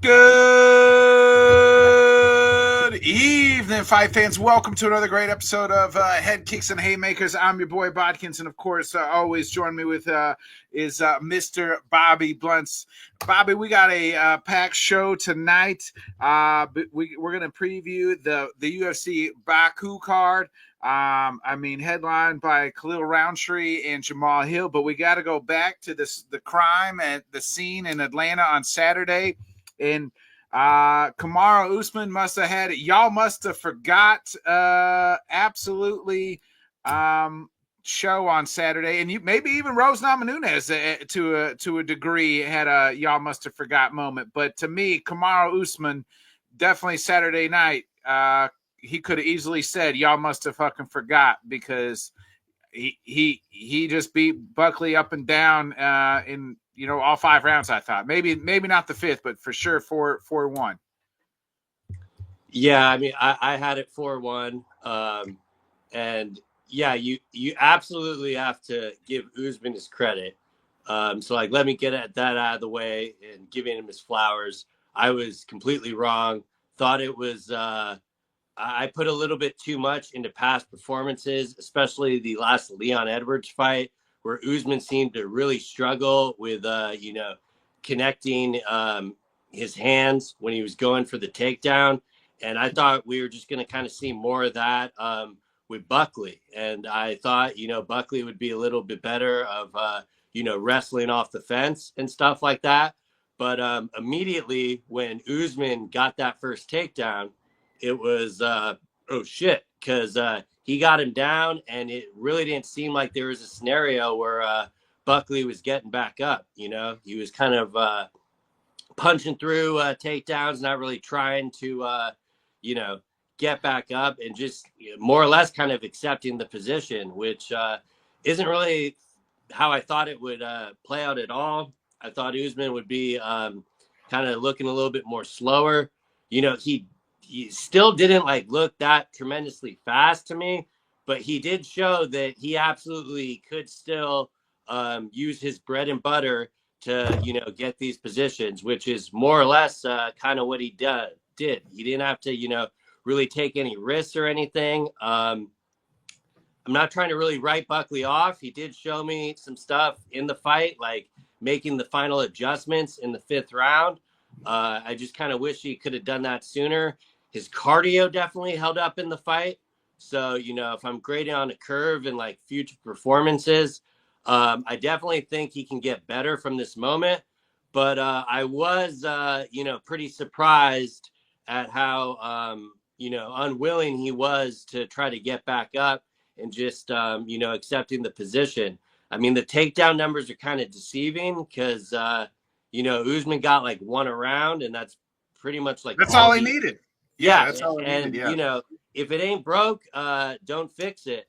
Good evening, fight fans. Welcome to another great episode of Headkicks and Haymakers. I'm your boy Bodkins, and of course, always join me with is Mr. Bobby Blunts. Bobby, we got a packed show tonight. We're going to preview the UFC Baku card. Headlined by Khalil Rountree and Jamal Hill, but we got to go back to the crime at the scene in Atlanta on Saturday. And Kamaru Usman must have had it. Y'all must have forgot absolutely show on Saturday, and you maybe even Rose Namajunas to a degree had a y'all must have forgot moment. But to me, Kamaru Usman definitely Saturday night. He could have easily said y'all must have fucking forgot, because he just beat Buckley up and down in all 5 rounds. I thought maybe not the 5th, but for sure 4-1. Yeah, I mean, I had it 4-1, and yeah, you absolutely have to give Usman his credit. So let me get that out of the way and giving him his flowers. I was completely wrong. Thought it was. I put a little bit too much into past performances, especially the last Leon Edwards fight, where Usman seemed to really struggle with, connecting his hands when he was going for the takedown. And I thought we were just going to kind of see more of that with Buckley. And I thought, Buckley would be a little bit better of, wrestling off the fence and stuff like that. But immediately when Usman got that first takedown, it was, oh shit, because he got him down, and it really didn't seem like there was a scenario where Buckley was getting back up. He was kind of punching through takedowns, not really trying to, get back up, and just more or less kind of accepting the position, which isn't really how I thought it would play out at all. I thought Usman would be kind of looking a little bit more slower. He still didn't look that tremendously fast to me, but he did show that he absolutely could still use his bread and butter to, get these positions, which is more or less kind of what he did. He didn't have to, really take any risks or anything. I'm not trying to really write Buckley off. He did show me some stuff in the fight, like making the final adjustments in the 5th round. I just kind of wish he could have done that sooner. His cardio definitely held up in the fight. So, if I'm grading on a curve and future performances, I definitely think he can get better from this moment. But I was, pretty surprised at how, unwilling he was to try to get back up and just, accepting the position. I mean, the takedown numbers are kind of deceiving because, Usman got 1 around, and that's pretty much that's all he needed. Yeah, that's all he needed. Yeah. If it ain't broke, don't fix it.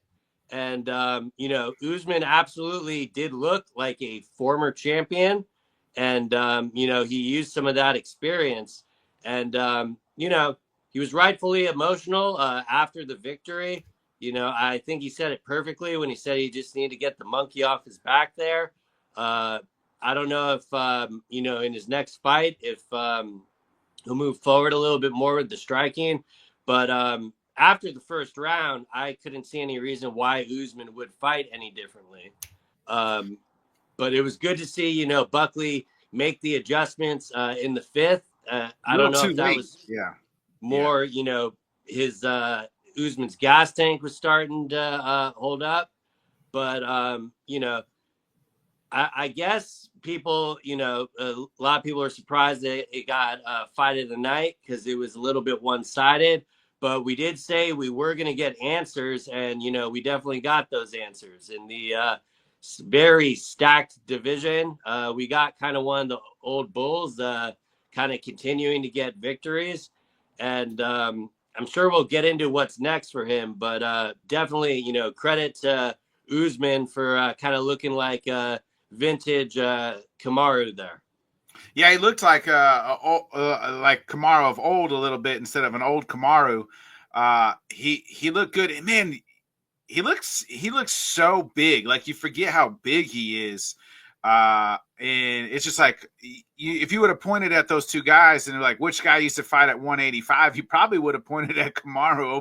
And Usman absolutely did look like a former champion, and he used some of that experience, and he was rightfully emotional after the victory. I think he said it perfectly when he said he just needed to get the monkey off his back there. I don't know if in his next fight, if he'll move forward a little bit more with the striking. But after the first round, I couldn't see any reason why Usman would fight any differently. But it was good to see, Buckley make the adjustments in the 5th. I don't know if that was more, his Usman's gas tank was starting to hold up. But, I guess people, a lot of people are surprised that it got fight of the night because it was a little bit one-sided. But we did say we were going to get answers, and, we definitely got those answers. In the very stacked division, we got kind of one of the old bulls kind of continuing to get victories. And I'm sure we'll get into what's next for him. But definitely, credit to Usman for kind of looking like vintage Kamaru there. Yeah, he looked like Kamaru of old a little bit instead of an old Kamaru. He looked good, and man, he looks so big. Like, you forget how big he is, and it's just like if you would have pointed at those two guys and like which guy used to fight at 185, you probably would have pointed at Kamaru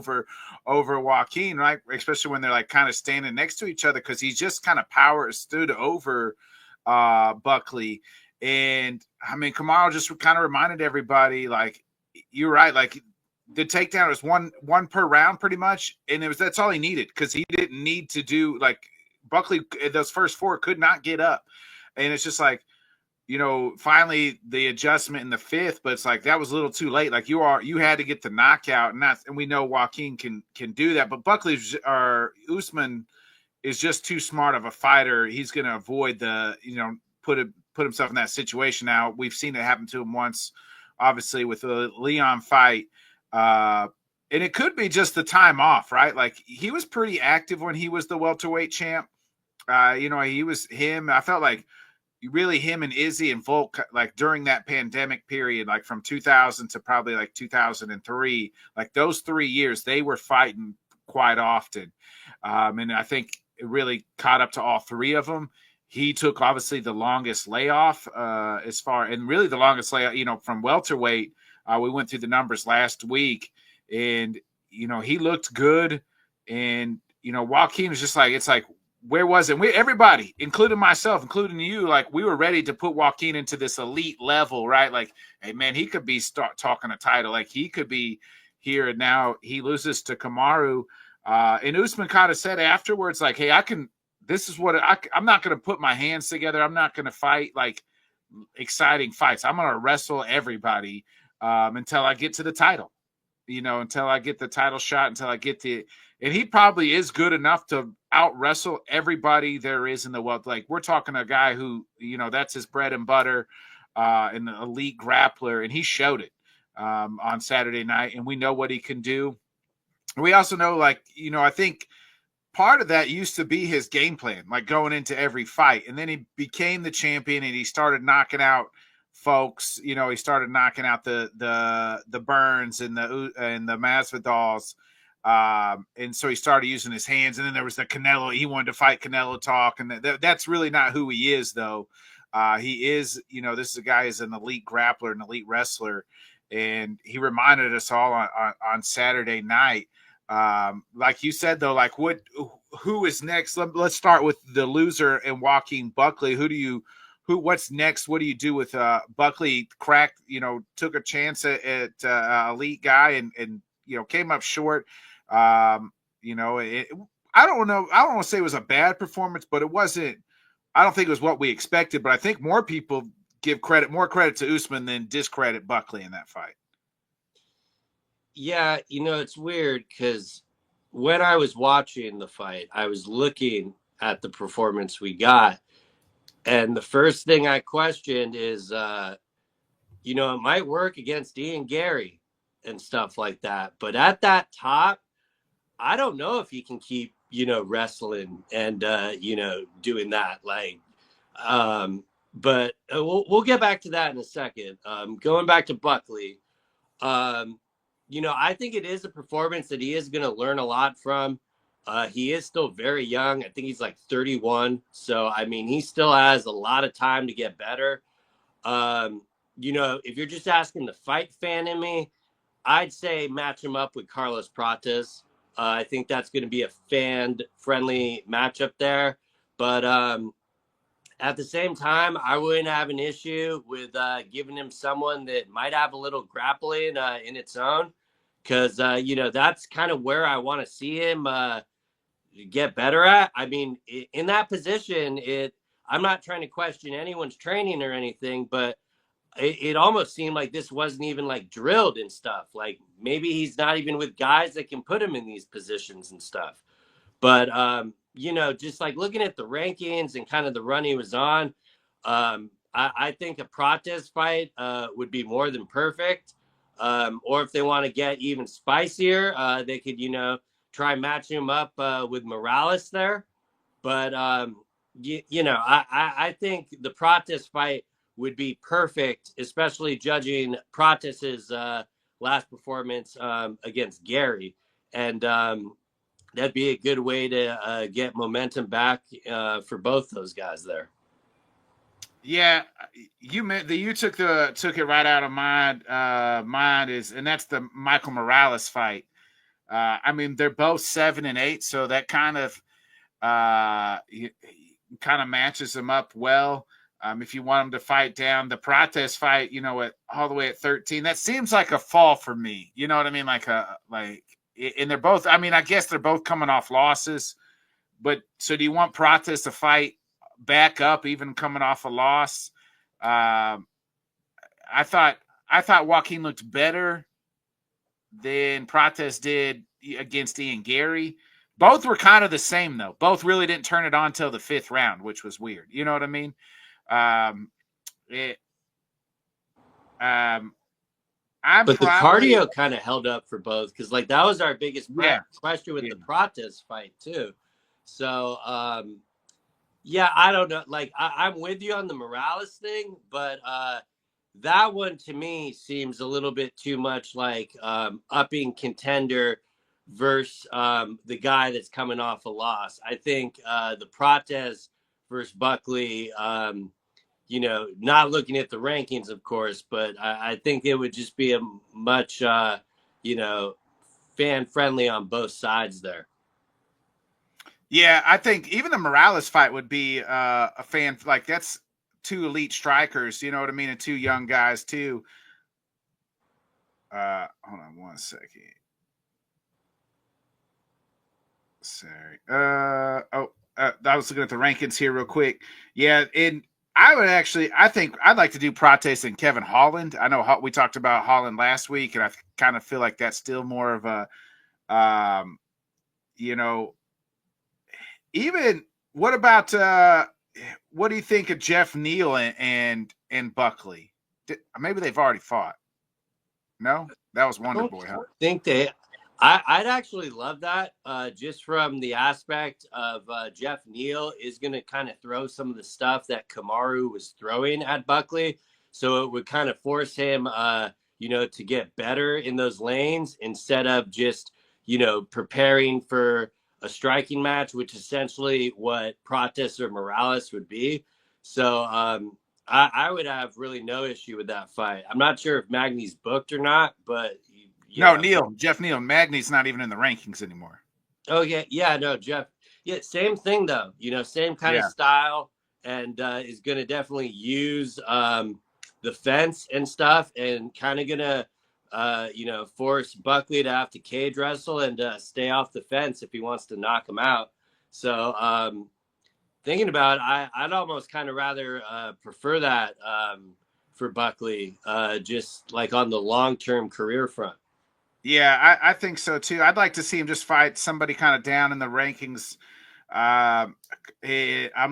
over Joaquin, right? Especially when they're like kind of standing next to each other, because he's just kind of stood over Buckley. And I mean, Kamaru just kind of reminded everybody, like, you're right, like the takedown was one per round pretty much, and that's all he needed, because he didn't need to do, like, Buckley those first four could not get up. And it's just like, finally the adjustment in the fifth, but it's like that was a little too late. Like you had to get the knockout, and we know Joaquin can do that, but Usman is just too smart of a fighter. He's going to avoid put himself in that situation. Now we've seen it happen to him once, obviously with the Leon fight, and it could be just the time off, right? Like he was pretty active when he was the welterweight champ. He was him. I felt like really him and Izzy and Volk, like during that pandemic period, like from 2000 to probably like 2003, like those 3 years, they were fighting quite often. And I think it really caught up to all three of them. He took obviously the longest layoff and really the longest layoff, from welterweight. We went through the numbers last week, and, he looked good. And, Joaquin was just like, it's like, where was it? Everybody, including myself, including you, like we were ready to put Joaquin into this elite level, right? Like, hey man, he could be talking a title. Like he could be here, and now he loses to Kamaru. And Usman kind of said afterwards, like, hey, this is what I'm not going to put my hands together. I'm not going to fight like exciting fights. I'm going to wrestle everybody until I get to the title, until I get the title shot, and he probably is good enough to out wrestle everybody there is in the world. Like we're talking a guy who, that's his bread and butter, an elite grappler, and he showed it on Saturday night, and we know what he can do. We also know, like, I think part of that used to be his game plan, like going into every fight, and then he became the champion and he started knocking out folks. He started knocking out the Burns and the Masvidals. And so he started using his hands, and then there was the Canelo. He wanted to fight Canelo talk, and that's really not who he is, though. He is, this is a guy who's an elite grappler, an elite wrestler, and he reminded us all on Saturday night. Like you said, though, like who is next? Let's start with the loser and Joaquin Buckley. What's next? What do you do with Buckley? Cracked, took a chance at elite guy and came up short. I don't know. I don't want to say it was a bad performance, but it wasn't. I don't think it was what we expected. But I think more people give more credit to Usman than discredit Buckley in that fight. Yeah, it's weird because when I was watching the fight, I was looking at the performance we got, and the first thing I questioned is, it might work against Ian Gary and stuff like that, but at that top, I don't know if he can keep, wrestling and, doing that. Like, but we'll get back to that in a second. Going back to Buckley, I think it is a performance that he is going to learn a lot from. He is still very young. I think he's like 31. So, I mean, he still has a lot of time to get better. If you're just asking the fight fan in me, I'd say match him up with Carlos Prates. I think that's going to be a fan-friendly matchup there. But at the same time, I wouldn't have an issue with giving him someone that might have a little grappling in its own, because, that's kind of where I want to see him get better at. I mean, in that position, I'm not trying to question anyone's training or anything, but it almost seemed like this wasn't even like drilled and stuff. Like maybe he's not even with guys that can put him in these positions and stuff. But, just like looking at the rankings and kind of the run he was on, I think a Prates fight would be more than perfect. Or if they want to get even spicier, they could, try matching him up with Morales there. But, I think the Prates fight would be perfect, especially judging Prates's last performance against Gary. And that'd be a good way to get momentum back for both those guys there. Yeah, you took it right out of mine. Mine is, and that's the Michael Morales fight. I mean, they're both 7-8, so that kind of matches them up well. If you want them to fight down the protest fight, at all the way at 13, that seems like a fall for me. You know what I mean? And they're both. I mean, I guess they're both coming off losses. But so, do you want protest to fight back up, even coming off a loss? Um, I thought Joaquin looked better than Protest did against Ian Gary. Both were kind of the same, though. Both really didn't turn it on till the 5th round, which was weird. You know what I mean? Um, it, um, I'm But the probably cardio kind of held up for both because, like, that was our biggest question with the protest fight too. So, yeah, I don't know. Like, I'm with you on the Morales thing, but that one to me seems a little bit too much like upping contender versus the guy that's coming off a loss. I think the protest versus Buckley. Not looking at the rankings, of course, but I think it would just be a much, fan friendly on both sides there. Yeah, I think even the Morales fight would be a fan. Like, that's 2 elite strikers, you know what I mean? And 2 young guys, too. Hold on one second. Sorry. I was looking at the rankings here real quick. Yeah, and I think I'd like to do Prates and Kevin Holland. I know we talked about Holland last week, and I kind of feel like that's still more of a, even what about, what do you think of Jeff Neal and Buckley? Maybe they've already fought. No, that was Wonder Boy, huh? I'd actually love that, just from the aspect of Jeff Neal is going to kind of throw some of the stuff that Kamaru was throwing at Buckley. So it would kind of force him, to get better in those lanes instead of just, preparing for a striking match, which is essentially what Protest or Morales would be. So I would have really no issue with that fight. I'm not sure if Magny's booked or not, but no, Jeff Neal. Magny's not even in the rankings anymore. Oh yeah, no, Jeff. Yeah, same thing though. Same kind of style, and is going to definitely use the fence and stuff, and kind of gonna force Buckley to have to cage wrestle and stay off the fence if he wants to knock him out. So thinking about it, I'd almost kind of rather prefer that for Buckley, just like on the long-term career front. Yeah, I think so too. I'd like to see him just fight somebody kind of down in the rankings. I'm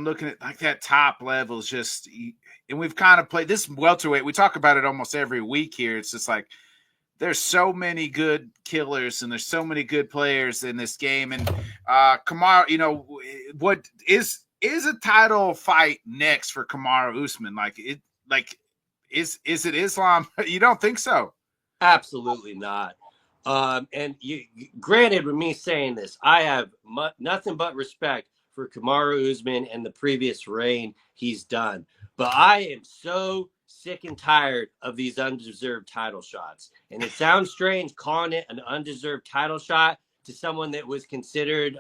looking at like that top levels, and we've kind of played this welterweight. We talk about it almost every week here. It's just like there's so many good killers and there's so many good players in this game. And Kamaru, what is a title fight next for Kamaru Usman? Is it Islam? You don't think so? Absolutely not. Granted, with me saying this, I have nothing but respect for Kamaru Usman and the previous reign he's done. But I am so sick and tired of these undeserved title shots. And it sounds strange calling it an undeserved title shot to someone that was considered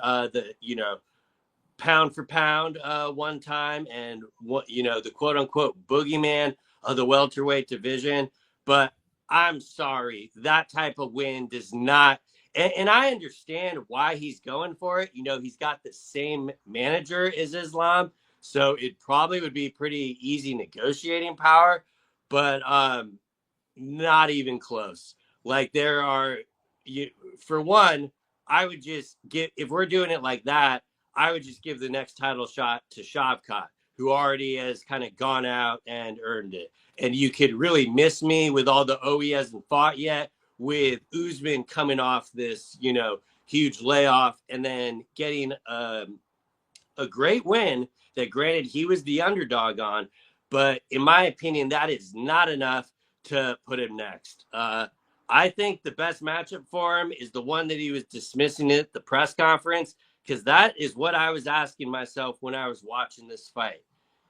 pound for pound one time and the quote unquote boogeyman of the welterweight division. But I'm sorry, that type of win does not, and I understand why he's going for it. He's got the same manager as Islam, so it probably would be pretty easy negotiating power, but not even close. Like for one, I would just if we're doing it like that, I would just give the next title shot to Shavkat, who already has kind of gone out and earned it. And you could really miss me with all the he hasn't fought yet, with Usman coming off this, huge layoff and then getting a great win that, granted, he was the underdog on. But in my opinion, that is not enough to put him next. I think the best matchup for him is the one that he was dismissing at the press conference, because that is what I was asking myself when I was watching this fight.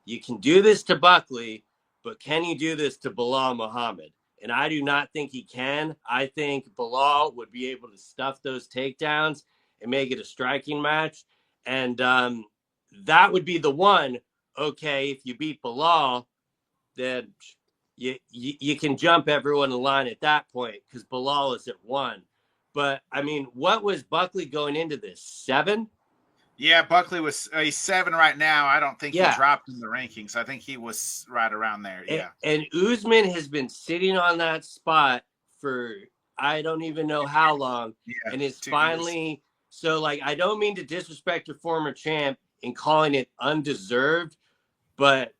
You can do this to Buckley, but can you do this to Bilal Muhammad? And I do not think he can. I think Bilal would be able to stuff those takedowns and make it a striking match. And that would be the one. Okay, if you beat Bilal, then you can jump everyone in line at that point because Bilal is at 1. But I mean, what was Buckley going into this? 7? Yeah, Buckley was he's 7 right now. I don't think he Yeah. dropped in the rankings. I think he was right around there. Yeah. And Usman has been sitting on that spot for I don't even know how long, Yeah. and is 2 finally years. so like I don't mean to disrespect your former champ in calling it undeserved, but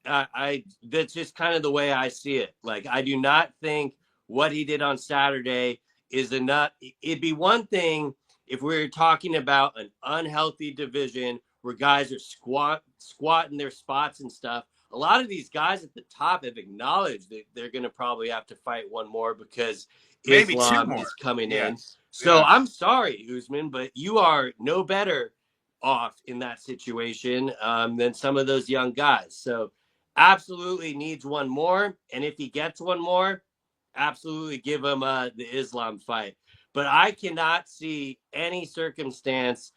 I that's just kind of the way I see it. Like I do not think what he did on Saturday is enough. It'd be one thing if we were talking about an unhealthy division where guys are squatting their spots and stuff. A lot of these guys at the top have acknowledged that they're going to probably have to fight one more because Maybe 2 Islam more. is coming Yeah. in. So Yeah. I'm sorry, Usman, but you are no better off in that situation than some of those young guys. So absolutely needs one more. And if he gets one more, absolutely give him the Islam fight. But I cannot see any circumstance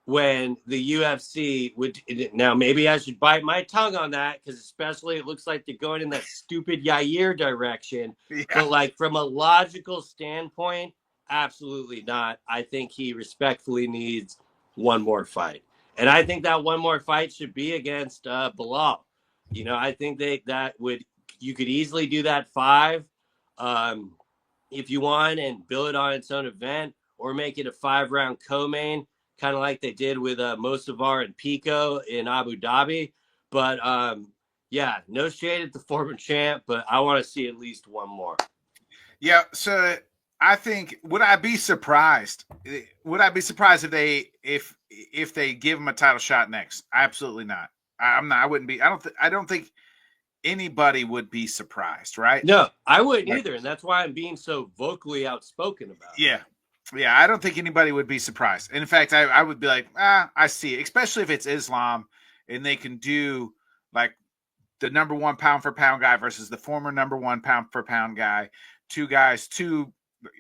when the UFC would. Now, maybe I should bite my tongue on that because, especially, it looks like they're going in that stupid Yair direction. Yeah. But, like, from a logical standpoint, absolutely not. I think he respectfully needs one more fight. And I think that one more fight should be against Bilal. You know, I think that would you could easily do that 5 if you want and build it on its own event, or make it a 5-round co-main, kind of like they did with Mosavar and Pico in Abu Dhabi. But yeah, no shade at the former champ, but I want to see at least one more. Yeah. So I think would I be surprised? Would I be surprised if they give him a title shot next? Absolutely not. I'm not. I wouldn't be. I don't think anybody would be surprised, right? No, I wouldn't Like, either, and that's why I'm being so vocally outspoken about it. yeah. Yeah, I don't think anybody would be surprised. And in fact, I would be like, I see it, especially if it's Islam and they can do like the number 1 pound for pound guy versus the former number 1 pound for pound guy. 2 guys, 2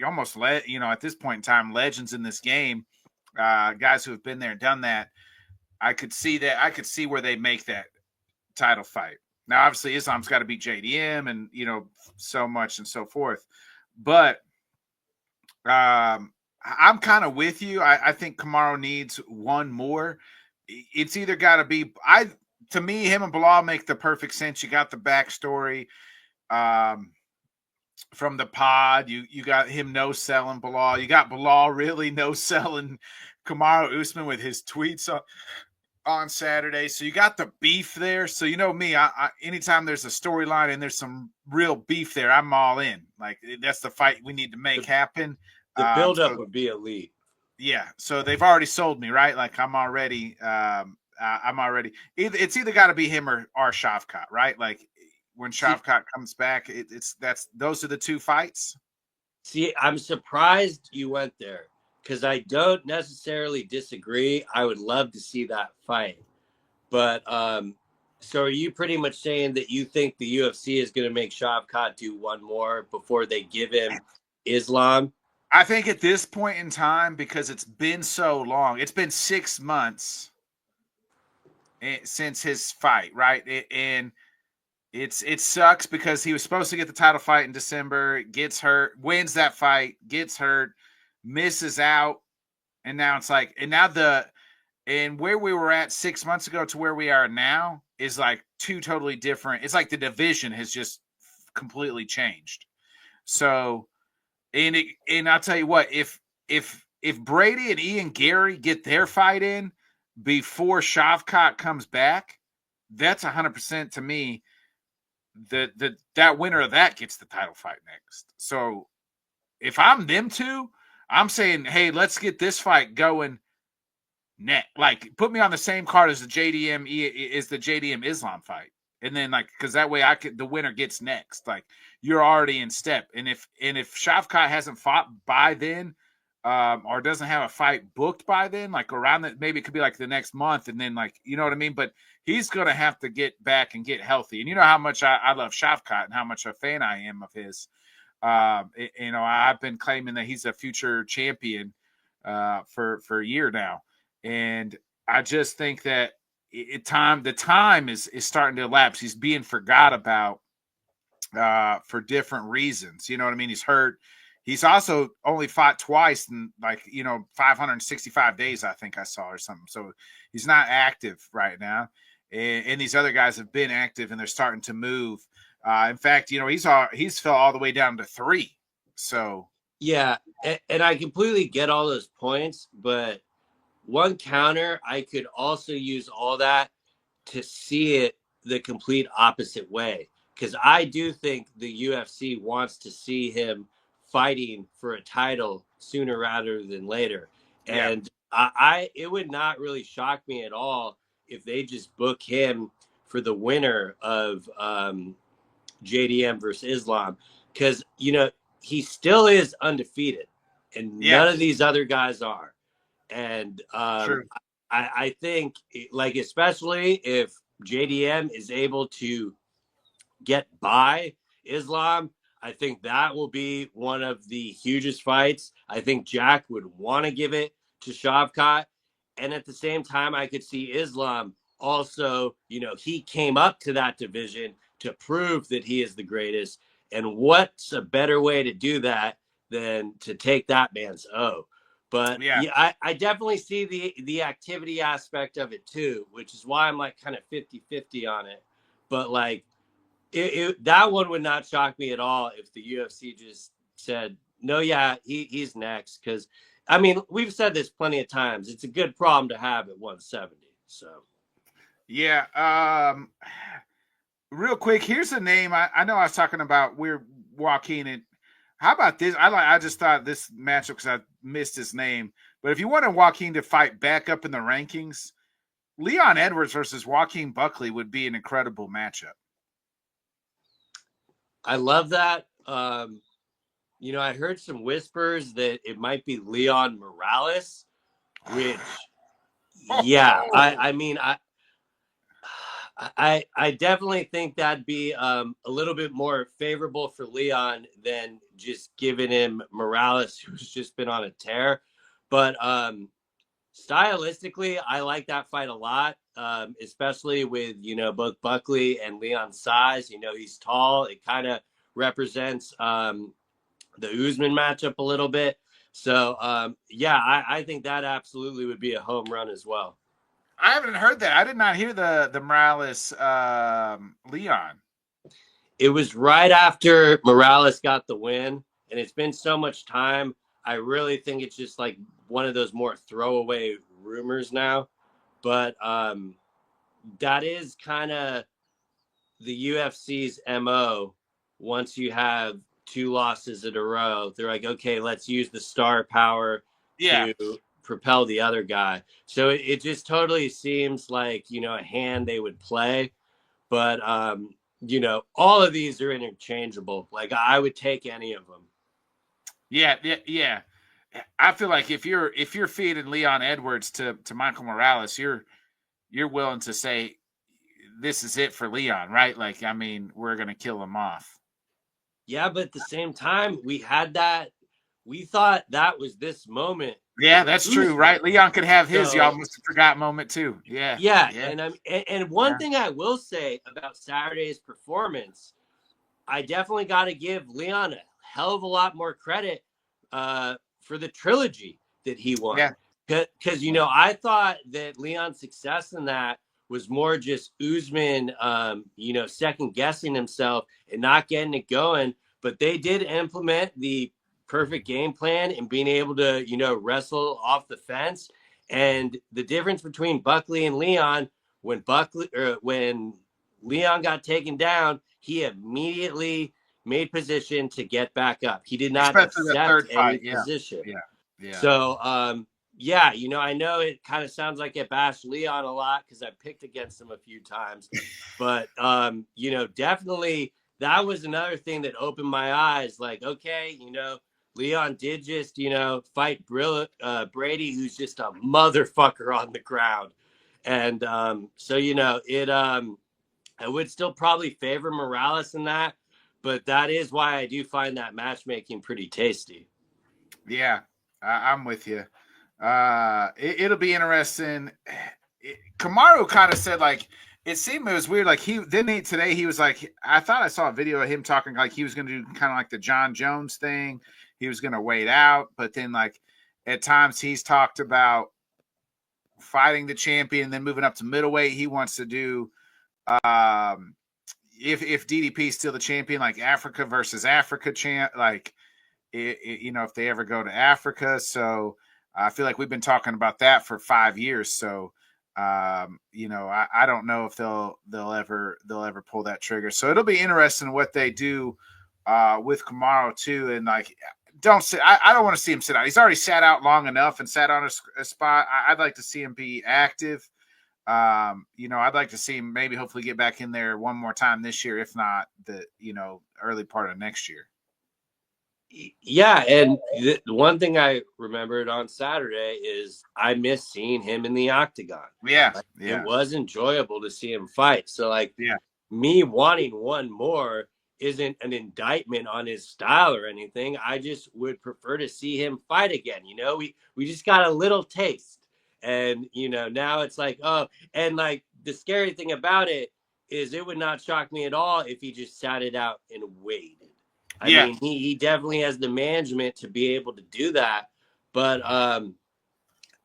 almost at this point in time, legends in this game, guys who have been there, done that. I could see that. I could see where they make that title fight. Now, obviously, Islam's got to beat JDM and, so much and so forth. But I'm kind of with you. I think Kamaru needs one more. It's either got to be to me, him and Bilal make the perfect sense. You got the backstory from the pod. You got him no selling Bilal. You got Bilal really no selling Kamaru Usman with his tweets on Saturday. So you got the beef there. So you know me, I anytime there's a storyline and there's some real beef there, I'm all in. Like that's the fight we need to make happen. The buildup would be elite. Yeah, so they've already sold me, right? Like I'm already. It's either got to be him or Shavkat, right? Like when Shavkat comes back, those are the 2 fights. See, I'm surprised you went there because I don't necessarily disagree. I would love to see that fight, but so are you pretty much saying that you think the UFC is going to make Shavkat do one more before they give him Islam? I think at this point in time, because it's been so long, it's been 6 months since his fight, right? And it sucks because he was supposed to get the title fight in December, gets hurt, wins that fight, gets hurt, misses out, and now it's like, and where we were at 6 months ago to where we are now is like 2 totally different. It's like the division has just completely changed. So. And I'll tell you what, if Brady and Ian Gary get their fight in before Shavkat comes back, that's 100% to me. That winner of that gets the title fight next. So if I'm them 2, I'm saying, hey, let's get this fight going. Like put me on the same card as the JDM Islam fight. And then because that way the winner gets next. Like you're already in step. And if Shavkat hasn't fought by then, or doesn't have a fight booked by then, like around that, maybe it could be like the next month, and then like you know what I mean. But he's gonna have to get back and get healthy. And you know how much I love Shavkat and how much a fan I am of his. You know, I've been claiming that he's a future champion for a year now, and I just think that the time is starting to elapse. He's being forgot about for different reasons. You know what I mean? He's hurt. He's also only fought twice in 565 days, I think I saw or something. So he's not active right now. And these other guys have been active and they're starting to move. In fact, you know, he's fell all the way down to 3. So Yeah, and I completely get all those points, but one counter, I could also use all that to see it the complete opposite way. Because I do think the UFC wants to see him fighting for a title sooner rather than later. yeah, And I it would not really shock me at all if they just book him for the winner of JDM versus Islam. Because, you know, he still is undefeated and yeah, none of these other guys are. And true. I think, like, especially if JDM is able to get by Islam, I think that will be one of the hugest fights. I think Jack would want to give it to Shavkat. And at the same time, I could see Islam also, you know, he came up to that division to prove that he is the greatest. And what's a better way to do that than to take that man's O? But Yeah, yeah, I definitely see the activity aspect of it too, which is why I'm like kind of 50-50 on it. But like, that one would not shock me at all if the UFC just said, no, yeah, he's next. Because, I mean, we've said this plenty of times. It's a good problem to have at 170. So, yeah. Real quick, here's a name. I know I was talking about we're Joaquin, and how about this? I just thought this matchup because I missed his name. But if you wanted Joaquin to fight back up in the rankings, Leon Edwards versus Joaquin Buckley would be an incredible matchup. I love that. You know, I heard some whispers that it might be Leon Morales, which, yeah, I mean, I definitely think that'd be a little bit more favorable for Leon than just giving him Morales, who's just been on a tear. But stylistically, I like that fight a lot, especially with, you know, both Buckley and Leon's size. You know, he's tall. It kind of represents the Usman matchup a little bit. So, yeah, I think that absolutely would be a home run as well. I haven't heard that. I did not hear the Morales Leon. It was right after Morales got the win, and it's been so much time. I really think it's just like one of those more throwaway rumors now. But that is kind of the UFC's MO. Once you have 2 losses in a row, they're like, okay, let's use the star power Yeah, to propel the other guy. So it just totally seems like, you know, a hand they would play. But you know, all of these are interchangeable. Like, I would take any of them. yeah. I feel like if you're feeding Leon Edwards to Michael Morales, you're willing to say this is it for Leon, right? Like, I mean, we're gonna kill him off. Yeah, but at the same time, we had that. We thought that was this moment Yeah, for that's true, Usman. right? Leon could have his. Y'all So must have forgot moment too. Yeah, yeah, yeah, and one yeah. thing I will say about Saturday's performance, I definitely got to give Leon a hell of a lot more credit for the trilogy that he won. Yeah. Because, you know, I thought that Leon's success in that was more just Usman, you know, second guessing himself and not getting it going. But they did implement the perfect game plan and being able to, you know, wrestle off the fence. And the difference between Buckley and Leon, when Leon got taken down, he immediately made position to get back up. He did not Especially the accept third any fight. Yeah, position. yeah, yeah. So, yeah, you know, I know it kind of sounds like I bashed Leon a lot because I picked against him a few times, but, you know, definitely that was another thing that opened my eyes. Like, okay, you know, Leon did just, fight Brady, who's just a motherfucker on the ground. And so, I would still probably favor Morales in that, but that is why I do find that matchmaking pretty tasty. Yeah, I'm with you. It'll be interesting. Kamaru kind of said like it seemed it was weird. Like today he was like I thought I saw a video of him talking like he was going to do kind of like the John Jones thing. He was going to wait out, but then like at times he's talked about fighting the champion and then moving up to middleweight. He wants to do if DDP is still the champion, like Africa versus Africa champ, like if they ever go to Africa. So I feel like we've been talking about that for 5 years. So I don't know if they'll ever pull that trigger. So it'll be interesting what they do with Kamaru too. And like, don't sit. I don't want to see him sit out. He's already sat out long enough and sat on a spot. I'd like to see him be active. I'd like to see him maybe hopefully get back in there one more time this year, if not the early part of next year. Yeah, and the one thing I remembered on Saturday is I missed seeing him in the octagon. Yeah, It was enjoyable to see him fight. So, me wanting one more isn't an indictment on his style or anything. I just would prefer to see him fight again. We just got a little taste. And, now it's like, oh, and like the scary thing about it is it would not shock me at all if he just sat it out and waited. I mean, he definitely has the management to be able to do that. But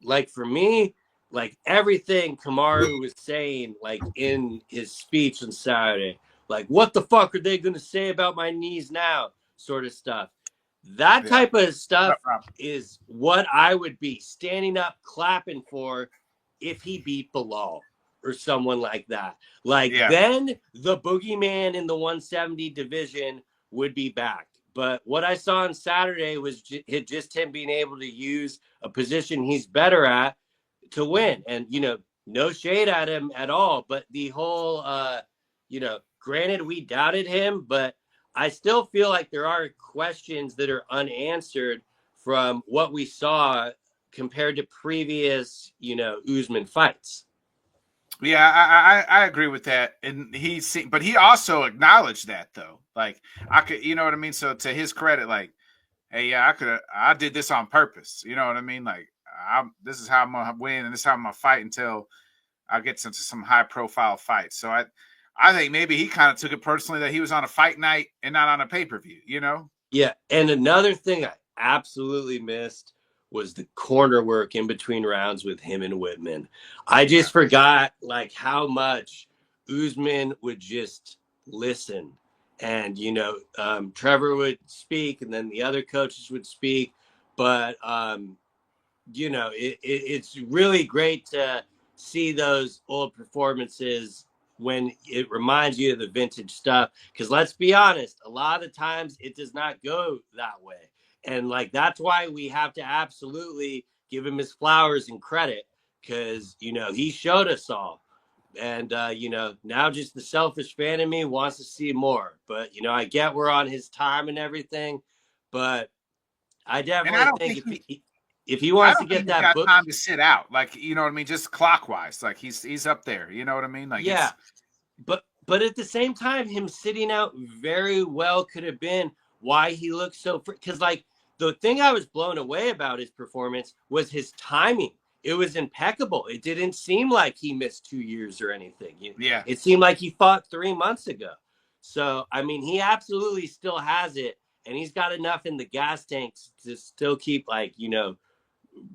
like for me, like everything Kamaru was saying, like in his speech on Saturday, like what the fuck are they going to say about my knees now, sort of stuff. That type of stuff is what I would be standing up clapping for if he beat Bilal or someone like that. Then the boogeyman in the 170 division would be back. But what I saw on Saturday was just him being able to use a position he's better at to win. And, no shade at him at all. But the whole, granted, we doubted him, but I still feel like there are questions that are unanswered from what we saw compared to previous, Usman fights. Yeah, I agree with that, and but he also acknowledged that though. Like I could, you know what I mean. So to his credit, like, hey, yeah, I did this on purpose. You know what I mean? Like, this is how I'm gonna win, and this is how I'm gonna fight until I get into some high profile fights. So I think maybe he kind of took it personally that he was on a fight night and not on a pay-per-view. Yeah, and another thing I absolutely missed was the corner work in between rounds with him and Whitman. I just forgot like how much Usman would just listen. And, Trevor would speak and then the other coaches would speak. But, it's really great to see those old performances when it reminds you of the vintage stuff. Because let's be honest, a lot of the times it does not go that way. And like, that's why we have to absolutely give him his flowers and credit because, he showed us all. And, now just the selfish fan in me wants to see more. But, I get we're on his time and everything. But I definitely think if he wants to get that book, time to sit out, like, you know what I mean? Just clockwise, like he's up there. You know what I mean? Like, yeah. But at the same time, him sitting out very well could have been why he looked so. Because like the thing I was blown away about his performance was his timing. It was impeccable. It didn't seem like he missed 2 years or anything. Yeah. It seemed like he fought 3 months ago. So, I mean, he absolutely still has it. And he's got enough in the gas tanks to still keep, like,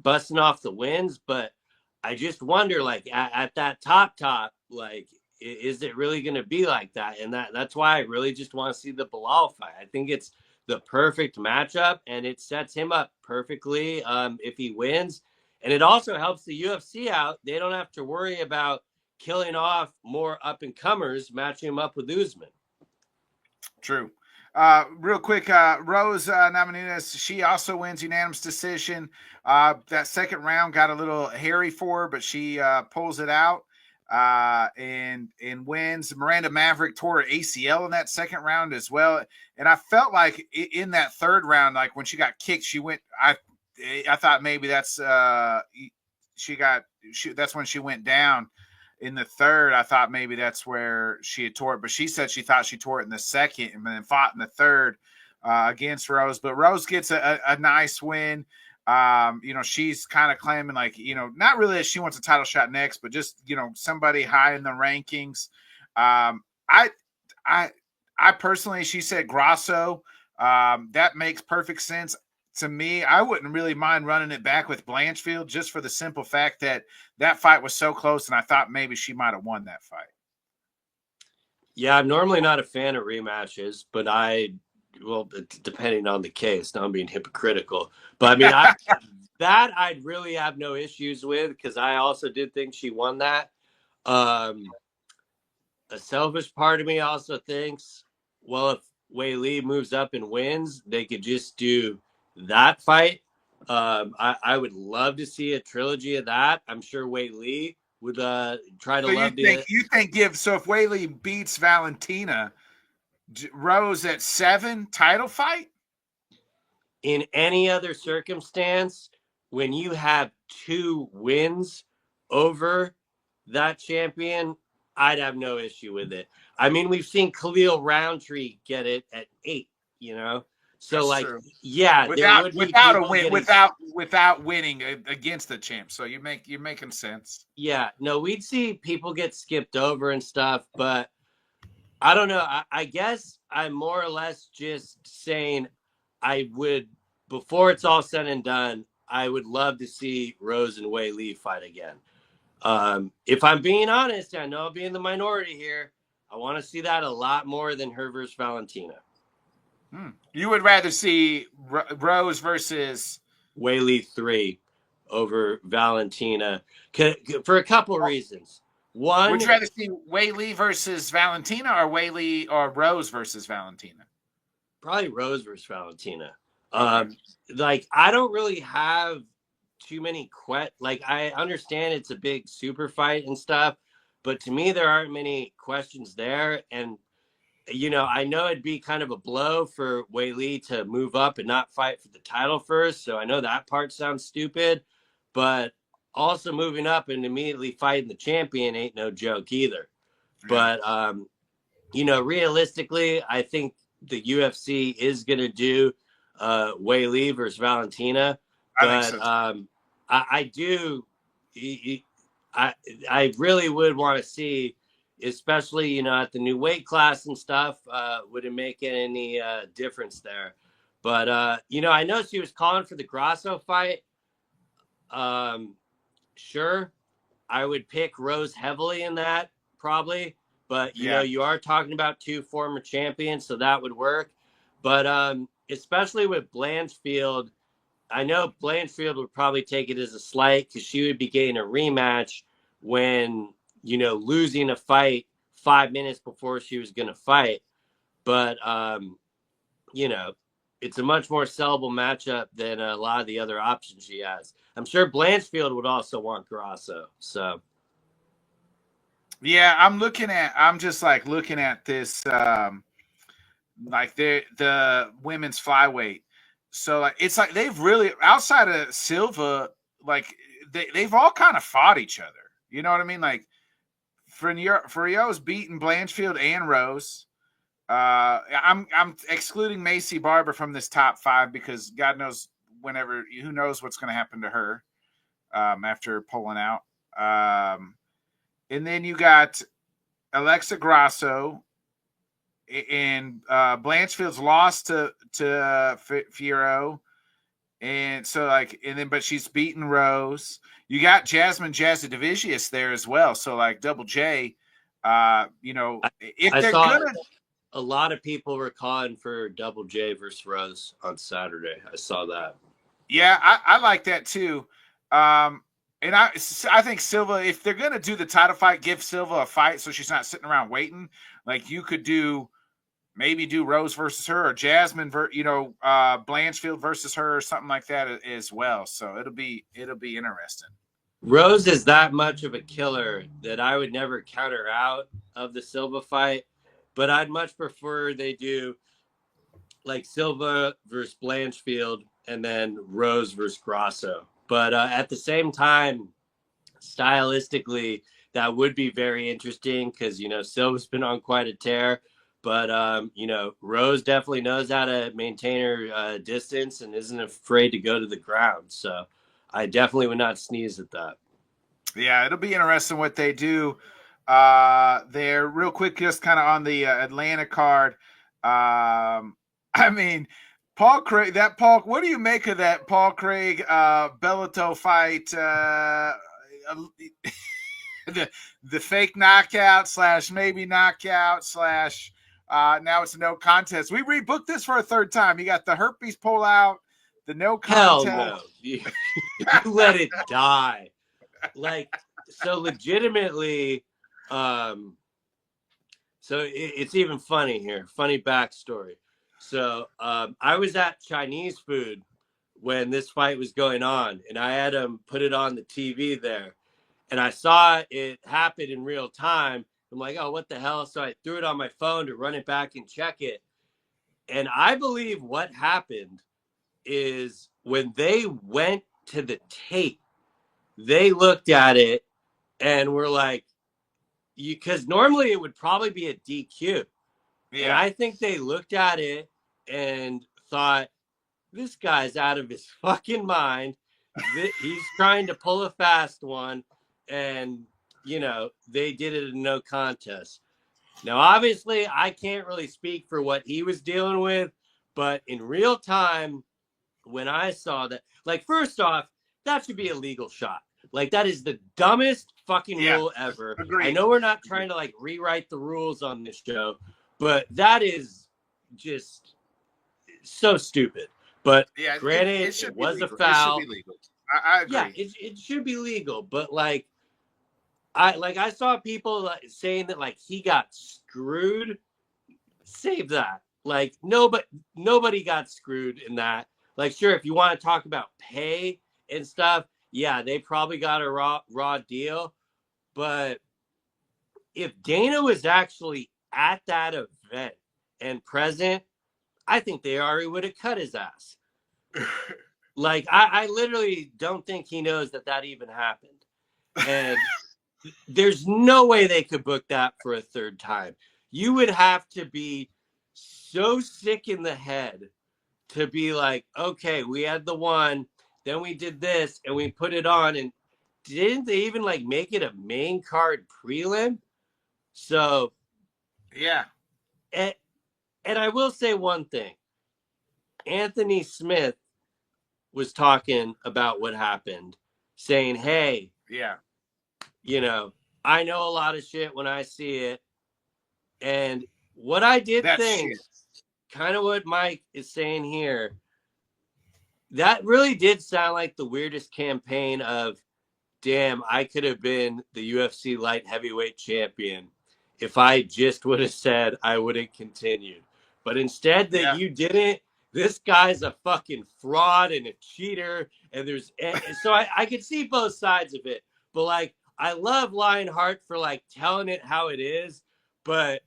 busting off the wins. But I just wonder, like, at that top, like, is it really going to be like that? And that's why I really just want to see the Bilal fight. I think it's the perfect matchup, and it sets him up perfectly if he wins. And it also helps the UFC out. They don't have to worry about killing off more up-and-comers, matching him up with Usman. True. Real quick, Rose Namajunas, she also wins unanimous decision. That second round got a little hairy for her, but she pulls it out. and wins. Miranda Maverick tore her ACL in that second round as well. And I felt like in that third round, like when she got kicked, she went. I thought maybe that's that's when she went down in the third. I thought maybe that's where she had tore it, but she said she thought she tore it in the second and then fought in the third against Rose. But Rose gets a nice win. She's kind of claiming like, not really that she wants a title shot next, but just, somebody high in the rankings. I personally, she said Grasso. That makes perfect sense to me. I wouldn't really mind running it back with Blanchfield just for the simple fact that fight was so close, and I thought maybe she might have won that fight. Yeah, I'm normally not a fan of rematches, but depending on the case, now I'm being hypocritical. But I mean, that I'd really have no issues with because I also did think she won that. A selfish part of me also thinks, well, if Wei Li moves up and wins, they could just do that fight. I would love to see a trilogy of that. I'm sure Wei Li would try to love to. You think if Wei Li beats Valentina, Rose at 7 title fight? In any other circumstance, when you have 2 wins over that champion, I'd have no issue with it. I mean, we've seen Khalil Rountree get it at 8, So That's like, true. yeah, without winning against the champ. So you're making sense. Yeah, no, we'd see people get skipped over and stuff, but I don't know. I guess I'm more or less just saying I would, before it's all said and done, I would love to see Rose and Wei Li fight again. If I'm being honest, I know I'll be in the minority here. I want to see that a lot more than her versus Valentina. You would rather see Rose versus Wei Li 3 over Valentina for a couple of reasons. One, would you rather see Wei Li versus Valentina or Wei Li or Rose versus Valentina? Probably Rose versus Valentina. Okay. Like I don't really have too many like I understand it's a big super fight and stuff, but to me there aren't many questions there. And I know it'd be kind of a blow for Wei Li to move up and not fight for the title first. So I know that part sounds stupid, but also moving up and immediately fighting the champion ain't no joke either. Yeah. But realistically, I think the UFC is going to do Wei Li versus Valentina. But I think so. I do. I really would want to see, especially at the new weight class and stuff. Would it make any difference there? But I know she was calling for the Grasso fight. Sure, I would pick Rose heavily in that probably. But you are talking about 2 former champions, so that would work. But especially with Blanchfield, I know Blanchfield would probably take it as a slight because she would be getting a rematch when losing a fight 5 minutes before she was going to fight. But it's a much more sellable matchup than a lot of the other options she has. I'm sure Blanchfield would also want Grasso. So. Yeah, I'm just like looking at this, like the women's flyweight. So like, it's like they've really, outside of Silva, like they've all kind of fought each other. You know what I mean? Like Furio's beaten Blanchfield and Rose. I'm excluding Macy Barber from this top 5 because God knows who knows what's going to happen to her after pulling out. And then you got Alexa Grasso, and Blanchfield's lost to Fierro, and so but she's beaten Rose. You got Jasmine Jazdavicius there as well, so like Double J. If I they're saw gonna, a lot of people were calling for Double J versus Rose on Saturday. I saw that. Yeah, I like that too. And I think Silva, if they're going to do the title fight, give Silva a fight so she's not sitting around waiting. Like you could maybe do Rose versus her or Jasmine, Blanchfield versus her or something like that as well. So it'll be interesting. Rose is that much of a killer that I would never counter out of the Silva fight, but I'd much prefer they do like Silva versus Blanchfield and then Rose versus Grasso. But at the same time, stylistically, that would be very interesting because, Silva's been on quite a tear. But, Rose definitely knows how to maintain her distance and isn't afraid to go to the ground. So I definitely would not sneeze at that. Yeah, it'll be interesting what they do there. Real quick, just kind of on the Atlanta card. I mean, Paul Craig. What do you make of that Paul Craig Bellato fight? The fake knockout / maybe knockout / now it's a no contest. We rebooked this for a third time. You got the herpes pull out, the no contest. Hell no. You let it die. Like, so legitimately, so it's even funny here. Funny backstory. So I was at Chinese food when this fight was going on, and I had him put it on the TV there. And I saw it happen in real time. I'm like, oh, what the hell? So I threw it on my phone to run it back and check it. And I believe what happened is when they went to the tape, they looked at it and were like, because normally it would probably be a DQ. Yeah. And I think they looked at it and thought, this guy's out of his fucking mind. He's trying to pull a fast one. And, they did it in no contest. Now, obviously, I can't really speak for what he was dealing with. But in real time, when I saw that, like, first off, that should be a legal shot. Like, that is the dumbest fucking rule ever. Agreed. I know we're not trying to, like, rewrite the rules on this show, but that is just so stupid. But granted, it was a foul. It should be legal. I agree. Yeah, it should be legal. But, like, I saw people saying that, like, he got screwed. Save that. Like, nobody got screwed in that. Like, sure, if you want to talk about pay and stuff, yeah, they probably got a raw deal. But if Dana was actually at that event and present, I think they already would have cut his ass. Like, I literally don't think he knows that even happened. And there's no way they could book that for a third time. You would have to be so sick in the head to be like, okay, we had the one, then we did this, and we put it on, and didn't they even like make it a main card prelim? So, yeah. And I will say one thing. Anthony Smith was talking about what happened, saying, hey, I know a lot of shit when I see it. And what I did think, kind of what Mike is saying here, that really did sound like the weirdest campaign of, damn, I could have been the UFC light heavyweight champion if I just would have said I wouldn't continue. But instead that you didn't, this guy's a fucking fraud and a cheater. And so I could see both sides of it. But like, I love Lionheart for like telling it how it is, but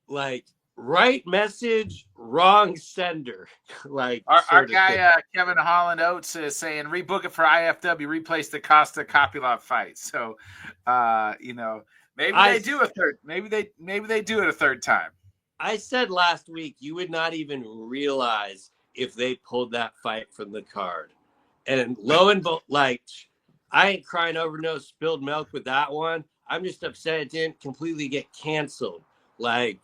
like, right message, wrong sender. Like our guy Kevin Holland Oates is saying rebook it for IFW, replace the Costa Kopylov fight. So maybe they do a third. Maybe they do it a third time. I said last week you would not even realize if they pulled that fight from the card. And lo and behold, like, I ain't crying over no spilled milk with that one. I'm just upset it didn't completely get canceled. Like,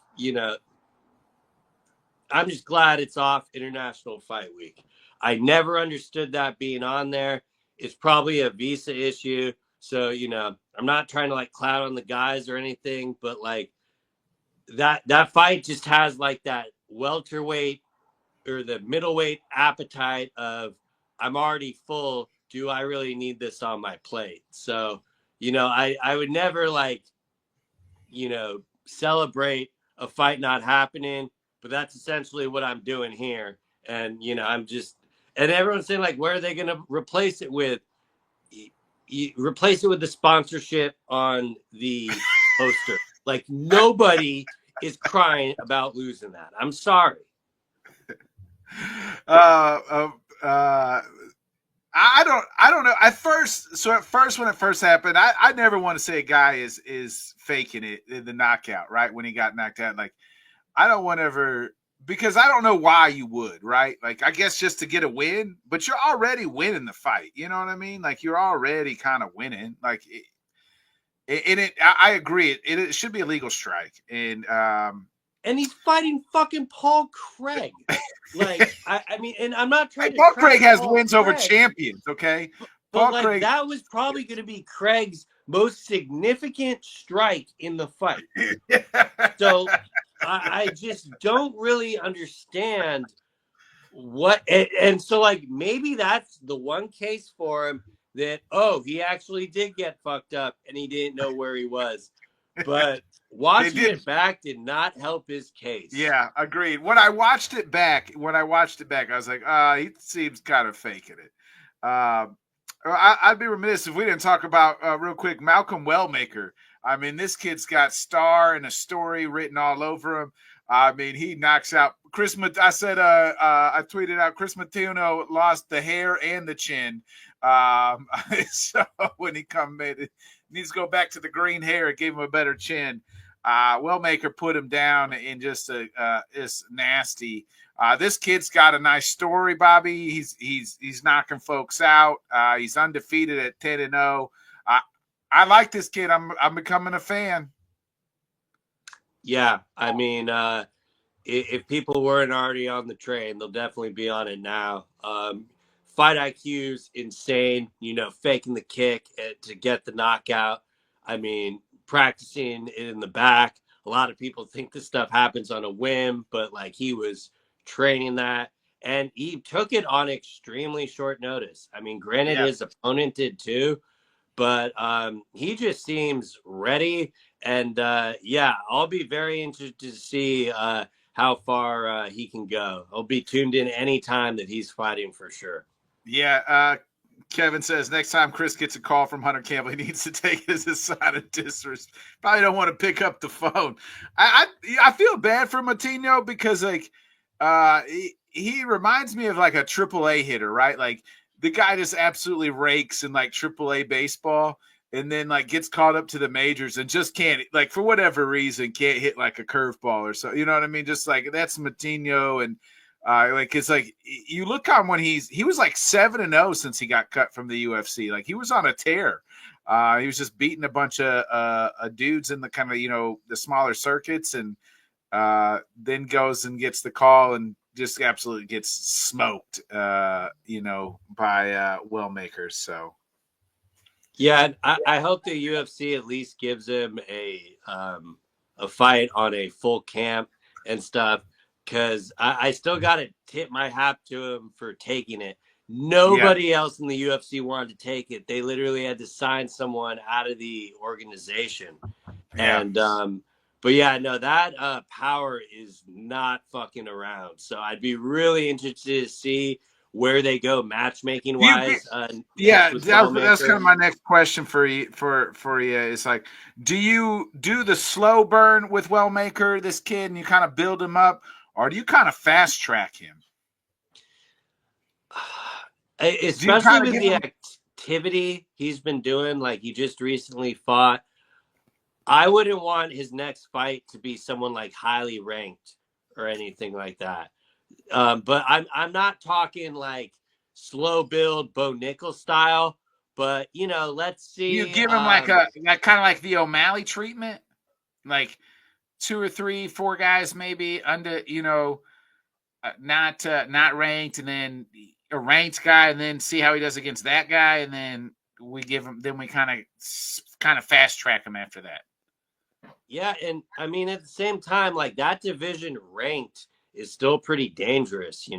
I'm just glad it's off International Fight Week. I never understood that being on there. It's probably a visa issue. So, I'm not trying to like cloud on the guys or anything, but like that fight just has like that welterweight or the middleweight appetite of, I'm already full. Do I really need this on my plate? So, I would never like, celebrate a fight not happening. But that's essentially what I'm doing here. And, I'm just, and everyone's saying like, where are they going to replace it with? you replace it with the sponsorship on the poster. Like nobody is crying about losing that. I'm sorry. Uh, uh, uh, I don't know. At first, when it first happened, I never want to say a guy is faking it in the knockout, right? When he got knocked out, like I don't want to ever, because I don't know why you would, right? Like I guess just to get a win, but you're already winning the fight. You know what I mean? Like you're already kind of winning. Like I agree. It should be a legal strike, And he's fighting fucking Paul Craig. Like, I mean, and I'm not trying to Paul Craig trash has Paul wins over Craig, champions. Okay, but Paul like Craig. that was probably going to be Craig's most significant strike in the fight. So I just don't really understand what, and so like maybe that's the one case for him that, oh, he actually did get fucked up and he didn't know where he was. But watching it back did not help his case. Yeah, agreed. When I watched it back, I was like, he seems kind of faking it. I'd be remiss if we didn't talk about real quick Malcolm Wellmaker. I mean, this kid's got star and a story written all over him. I mean, he knocks out Chris. I said, I tweeted out Chris Matino lost the hair and the chin. So when he needs to go back to the green hair, it gave him a better chin. Wellmaker put him down in just is nasty. This kid's got a nice story, Bobby. He's knocking folks out. He's undefeated at 10-0. I like this kid. I'm becoming a fan. Yeah, I mean, if people weren't already on the train, they'll definitely be on it now. Fight IQ's insane. Faking the kick to get the knockout. I mean, practicing it in the back. A lot of people think this stuff happens on a whim, but like he was training that, and he took it on extremely short notice. I mean, granted, his opponent did too, but he just seems ready. And I'll be very interested to see how far he can go. I'll be tuned in anytime that he's fighting for sure. Yeah, Kevin says next time Chris gets a call from Hunter Campbell, he needs to take it as a sign of disrespect. Probably don't want to pick up the phone. I feel bad for Matinho because like he reminds me of like a AAA hitter, right? Like the guy just absolutely rakes in like AAA baseball, and then like gets caught up to the majors and just can't, like for whatever reason, can't hit like a curveball or so. You know what I mean? Just like that's Matinho. And like it's like you look on when he was like 7-0 since he got cut from the UFC. Like he was on a tear. He was just beating a bunch of dudes in the kind of the smaller circuits, and then goes and gets the call and just absolutely gets smoked. By Wellmakers. So yeah, I hope the UFC at least gives him a fight on a full camp and stuff. Because I still got to tip my hat to him for taking it. Nobody else in the UFC wanted to take it. They literally had to sign someone out of the organization. Yeah. And but yeah, no, that power is not fucking around. So I'd be really interested to see where they go matchmaking wise. That's kind of my next question for you. Is like, do you do the slow burn with Wellmaker, this kid, and you kind of build him up, or do you kind of fast track him? Especially with the activity he's been doing, like he just recently fought. I wouldn't want his next fight to be someone like highly ranked or anything like that. But I'm not talking like slow build Bo Nickel style. But let's see. You give him like kind of like the O'Malley treatment, like 2 or 3, 4 guys maybe under, not ranked, and then a ranked guy, and then see how he does against that guy, and then we kind of fast track him after that. Yeah, and I mean at the same time, like that division ranked is still pretty dangerous.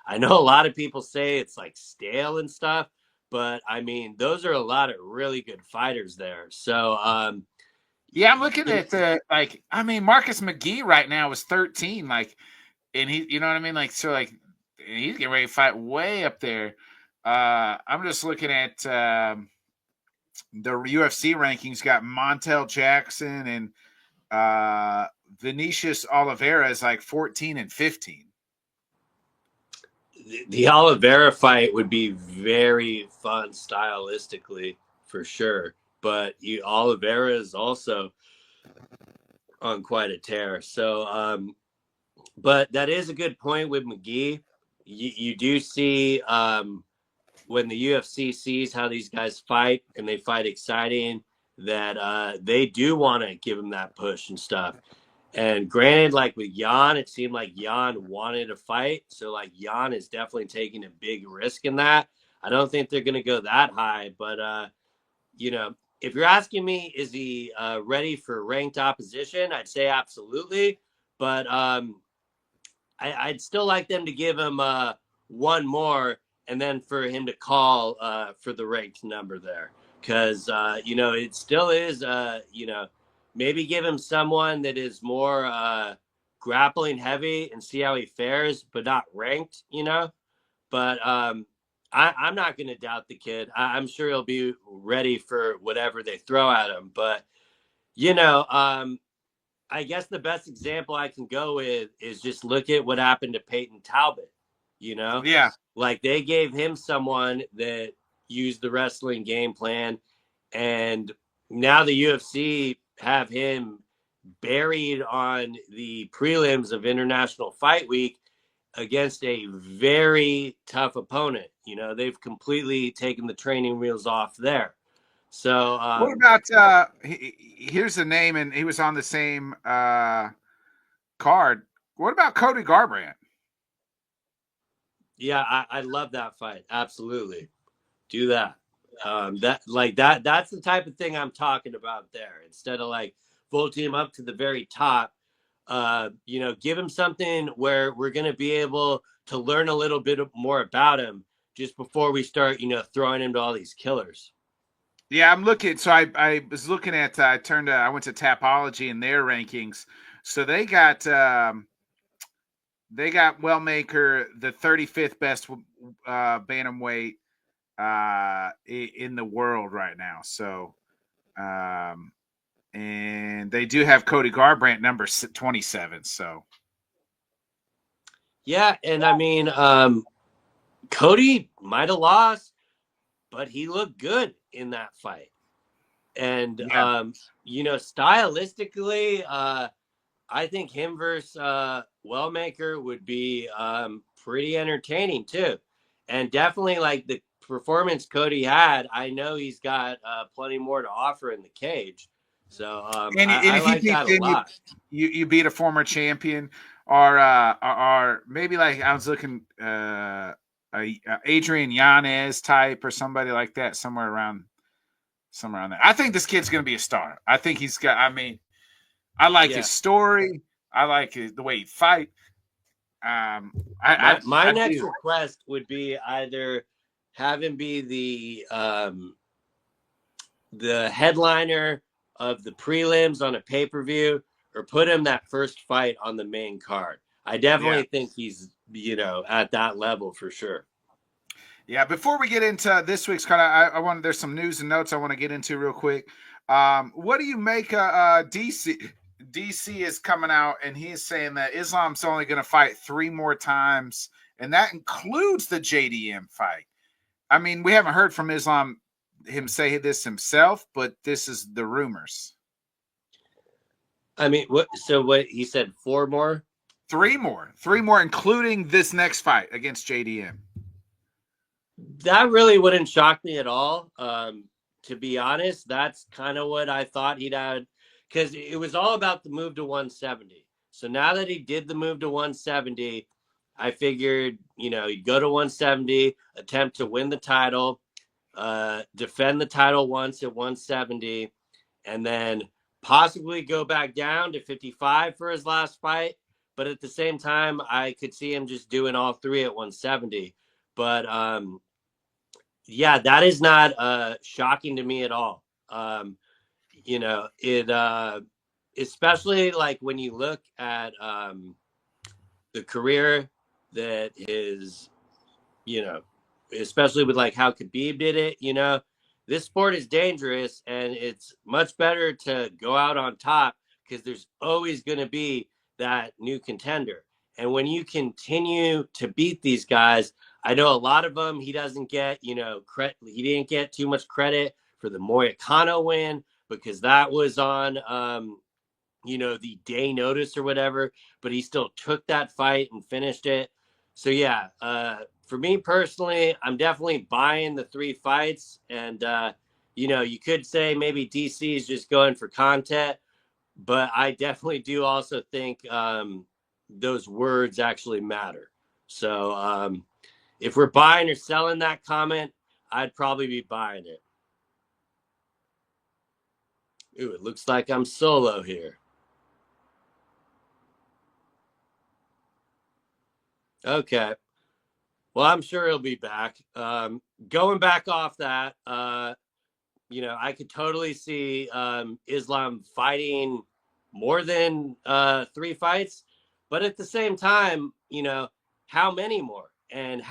I know a lot of people say it's like stale and stuff, but I mean those are a lot of really good fighters there. So yeah, I'm looking at Marcus McGee right now is 13, like, and he, you know what I mean, like, so like he's getting ready to fight way up there. I'm just looking at the UFC rankings got Montel Jackson and Vinicius Oliveira is like 14 and 15. The Oliveira fight would be very fun stylistically for sure, but Oliveira is also on quite a tear. So, but that is a good point with McGee. You do see when the UFC sees how these guys fight and they fight exciting, that they do want to give him that push and stuff. And granted, like with Jan, it seemed like Jan wanted to fight. So like Jan is definitely taking a big risk in that. I don't think they're going to go that high, but if you're asking me, is he ready for ranked opposition? I'd say absolutely. But I'd still like them to give him one more and then for him to call for the ranked number there. Because, it still is, maybe give him someone that is more grappling heavy and see how he fares, but not ranked, But I'm not going to doubt the kid. I'm sure he'll be ready for whatever they throw at him. But, I guess the best example I can go with is just look at what happened to Peyton Talbot, Yeah. Like they gave him someone that used the wrestling game plan, and now the UFC have him buried on the prelims of International Fight Week against a very tough opponent. They've completely taken the training wheels off there. So What about here's the name, and he was on the same card. What about Cody Garbrandt? yeah, I love that fight. Absolutely. Do that. That's the type of thing I'm talking about there. Instead of like vaulting him up to the very top, give him something where we're going to be able to learn a little bit more about him just before we start, throwing him to all these killers. Yeah, I'm looking. So I was looking at. I went to Tapology in their rankings. So they got Wellmaker the 35th best bantamweight in the world right now. So, and they do have Cody Garbrandt number 27. So, Yeah, and I mean, Cody might have lost, but he looked good in that fight. And yeah. stylistically, I think him versus Wellmaker would be pretty entertaining too, and definitely like the performance Cody had. I know he's got plenty more to offer in the cage, so And I if you like think that a then lot. you beat a former champion, or maybe like I was looking a Adrian Yanez type or somebody like that, somewhere around there. I think this kid's going to be a star. I think he's got. I mean, I like his Yeah, story. I like the way he fight. my I next do. request would be either have him be the headliner of the prelims on a pay-per-view, or put him that first fight on the main card. I Yeah. definitely think he's, at that level for sure. Yeah, before we get into this week's card, I want there's some news and notes I want to get into real quick. What do you make DC? DC is coming out and he's saying that Islam's only going to fight 3 more times, and that includes the JDM fight. I mean, we haven't heard from Islam him say this himself, but this is the rumors. I mean, what he said, 4 more? 3 more, including this next fight against JDM. That really wouldn't shock me at all. To be honest, that's kind of what I thought he'd had, because it was all about the move to 170. So now that he did the move to 170, I figured, he'd go to 170, attempt to win the title, defend the title once at 170, and then possibly go back down to 55 for his last fight. But at the same time, I could see him just doing all 3 at 170. But yeah, that is not shocking to me at all. It especially like when you look at the career that is, especially with like how Khabib did it, this sport is dangerous, and it's much better to go out on top because there's always going to be that new contender. And when you continue to beat these guys, I know a lot of them he doesn't get, he didn't get too much credit for the Moicano win because that was on, the day notice or whatever, but he still took that fight and finished it. So yeah, for me personally, I'm definitely buying the 3 fights. And, you could say maybe DC is just going for content, but I definitely do also think those words actually matter. So if we're buying or selling that comment, I'd probably be buying it. Ooh, it looks like I'm solo here. Okay. Well, I'm sure he'll be back. Going back off that, I could totally see Islam fighting more than 3 fights, but at the same time, how many more, and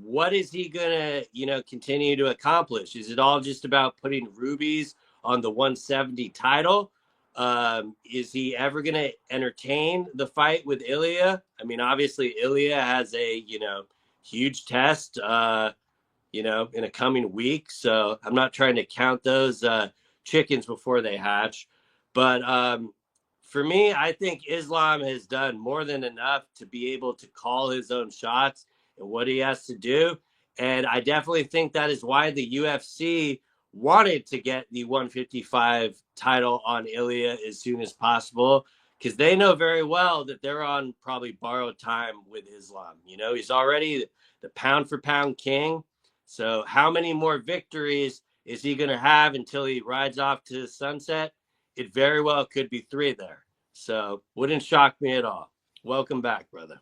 what is he gonna, continue to accomplish? Is it all just about putting rubies on the 170 title? Is he ever gonna entertain the fight with Ilya? I mean, obviously Ilya has a huge test. In a coming week. So I'm not trying to count those chickens before they hatch. But for me, I think Islam has done more than enough to be able to call his own shots and what he has to do. And I definitely think that is why the UFC wanted to get the 155 title on Ilya as soon as possible, because they know very well that they're on probably borrowed time with Islam. He's already the pound for pound king. So how many more victories is he going to have until he rides off to the sunset? It very well could be 3 there. So wouldn't shock me at all. Welcome back, brother.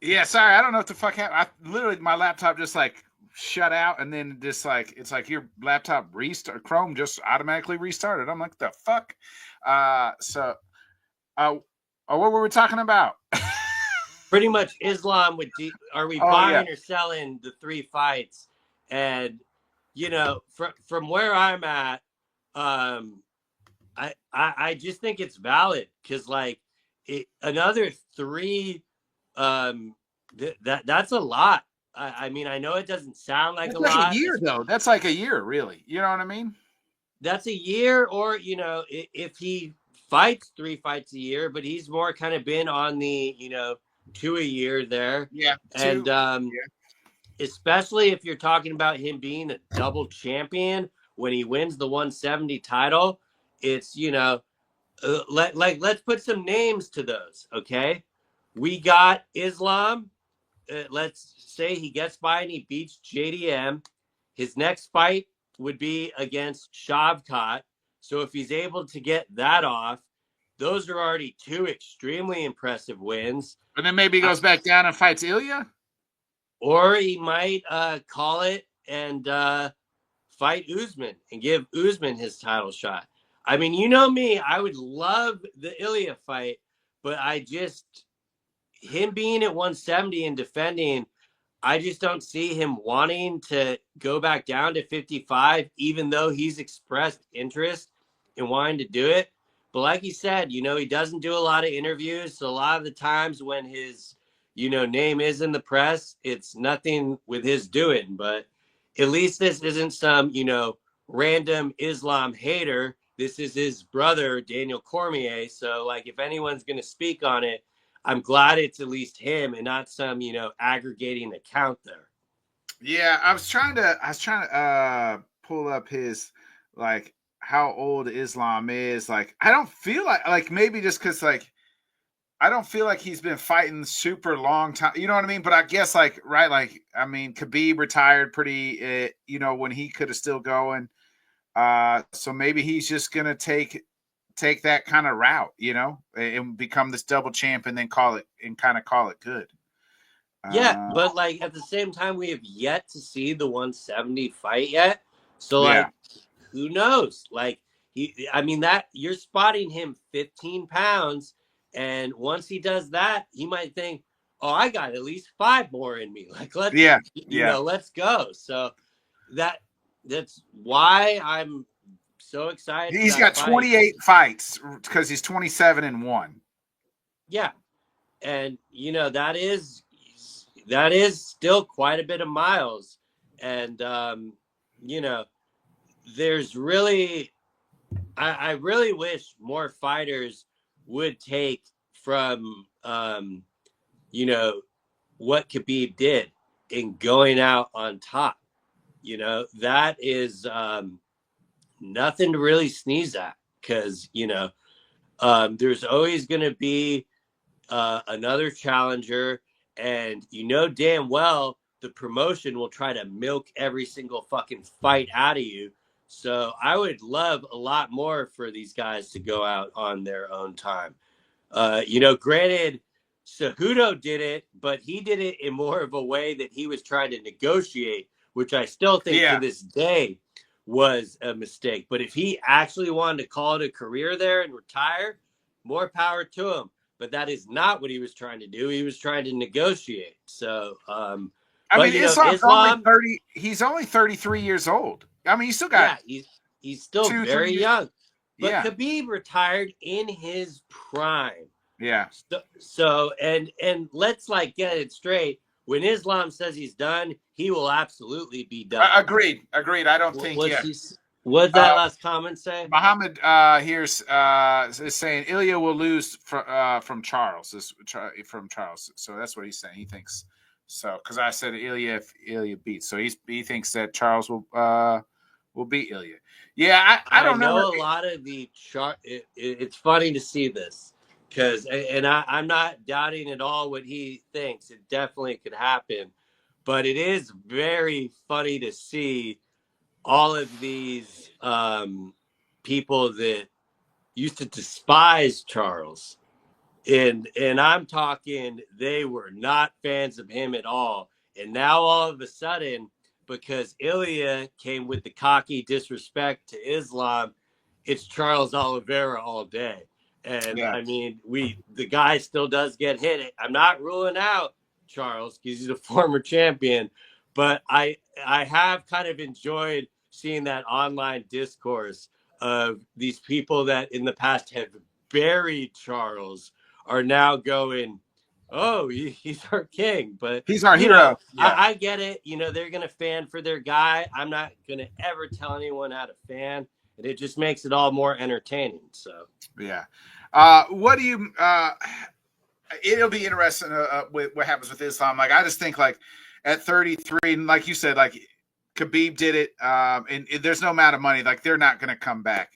Yeah, sorry, I don't know what the fuck happened. My laptop just like shut out, and then just like it's like your laptop restart, Chrome just automatically restarted. I'm like, the fuck. What were we talking about? Pretty much Islam are we buying or selling the 3 fights? And from where I'm at, I just think it's valid, because another 3, that's a lot. I mean, I know it doesn't sound like that's a like lot. A year though. That's like a year, really. You know what I mean? That's a year, or if he fights 3 fights a year, but he's more kind of been on the 2 a year there. Yeah, and especially if you're talking about him being a double champion when he wins the 170 title, it's let's put some names to those. Okay, we got Islam. Let's say he gets by and he beats JDM. His next fight would be against Shavkat. So if he's able to get that off, those are already 2 extremely impressive wins. And then maybe he goes back down and fights Ilya? Or he might call it and fight Usman and give Usman his title shot. I mean, you know me, I would love the Ilya fight, but him being at 170 and defending, I just don't see him wanting to go back down to 55, even though he's expressed interest in wanting to do it. But like he said, he doesn't do a lot of interviews. So a lot of the times when his, name is in the press, it's nothing with his doing. But at least this isn't some, random Islam hater. This is his brother, Daniel Cormier. So, if anyone's going to speak on it, I'm glad it's at least him and not some, aggregating account there. Yeah, I was trying to pull up his how old Islam is. I don't feel like maybe just because I don't feel like he's been fighting super long time. You know what I mean? But I guess right, I mean, Khabib retired pretty, when he could have still going. So maybe he's just gonna take that kind of route, and become this double champ, and then call it good. Yeah, but at the same time, we have yet to see the 170 fight yet. So who knows? That you're spotting him 15 pounds, and once he does that, he might think, "Oh, I got at least 5 more in me." Let's go. So that's why I'm so excited for He's that got fight. 28 fights because he's 27-1. Yeah, and that is still quite a bit of miles, and you know, there's really I really wish more fighters would take from you know what Khabib did in going out on top. That is nothing to really sneeze at, because there's always going to be another challenger, and damn well the promotion will try to milk every single fucking fight out of you. So I would love a lot more for these guys to go out on their own time. Granted, Cejudo did it, but he did it in more of a way that he was trying to negotiate, which I still think to Yeah. this day was a mistake. But if he actually wanted to call it a career there and retire, more power to him. But that is not what he was trying to do. He was trying to negotiate. So, I but mean, Islam's only Islam, 30. He's only 33 years old. I mean, he's still got yeah, he's still 2, 3 very years. young. But Yeah. Khabib retired in his prime. Yeah. So let's get it straight. When Islam says he's done, he will absolutely be done. Agreed. I don't think. Yeah. What's that last comment say? Muhammad here's is saying Ilya will lose from Charles. From Charles. So that's what he's saying. He thinks so, because I said Ilya if Ilya beats. So he thinks that Charles will beat Ilya. Yeah, I don't know. A lot of the chart. It's funny to see this, because, and I'm not doubting at all what he thinks. It definitely could happen, but it is very funny to see all of these people that used to despise Charles, and I'm talking they were not fans of him at all, and now all of a sudden, because Ilya came with the cocky disrespect to Islam, it's Charles Oliveira all day. And Yeah. I mean, the guy still does get hit. I'm not ruling out Charles because he's a former champion, but I have kind of enjoyed seeing that online discourse of these people that in the past have buried Charles are now going, oh, he's our king. But He's our hero. Yeah. I get it. They're going to fan for their guy. I'm not going to ever tell anyone how to fan. And it just makes it all more entertaining. So, yeah. What do you, it'll be interesting with what happens with Islam. I just think at 33, like you said, Khabib did it, and there's no amount of money. They're not going to come back.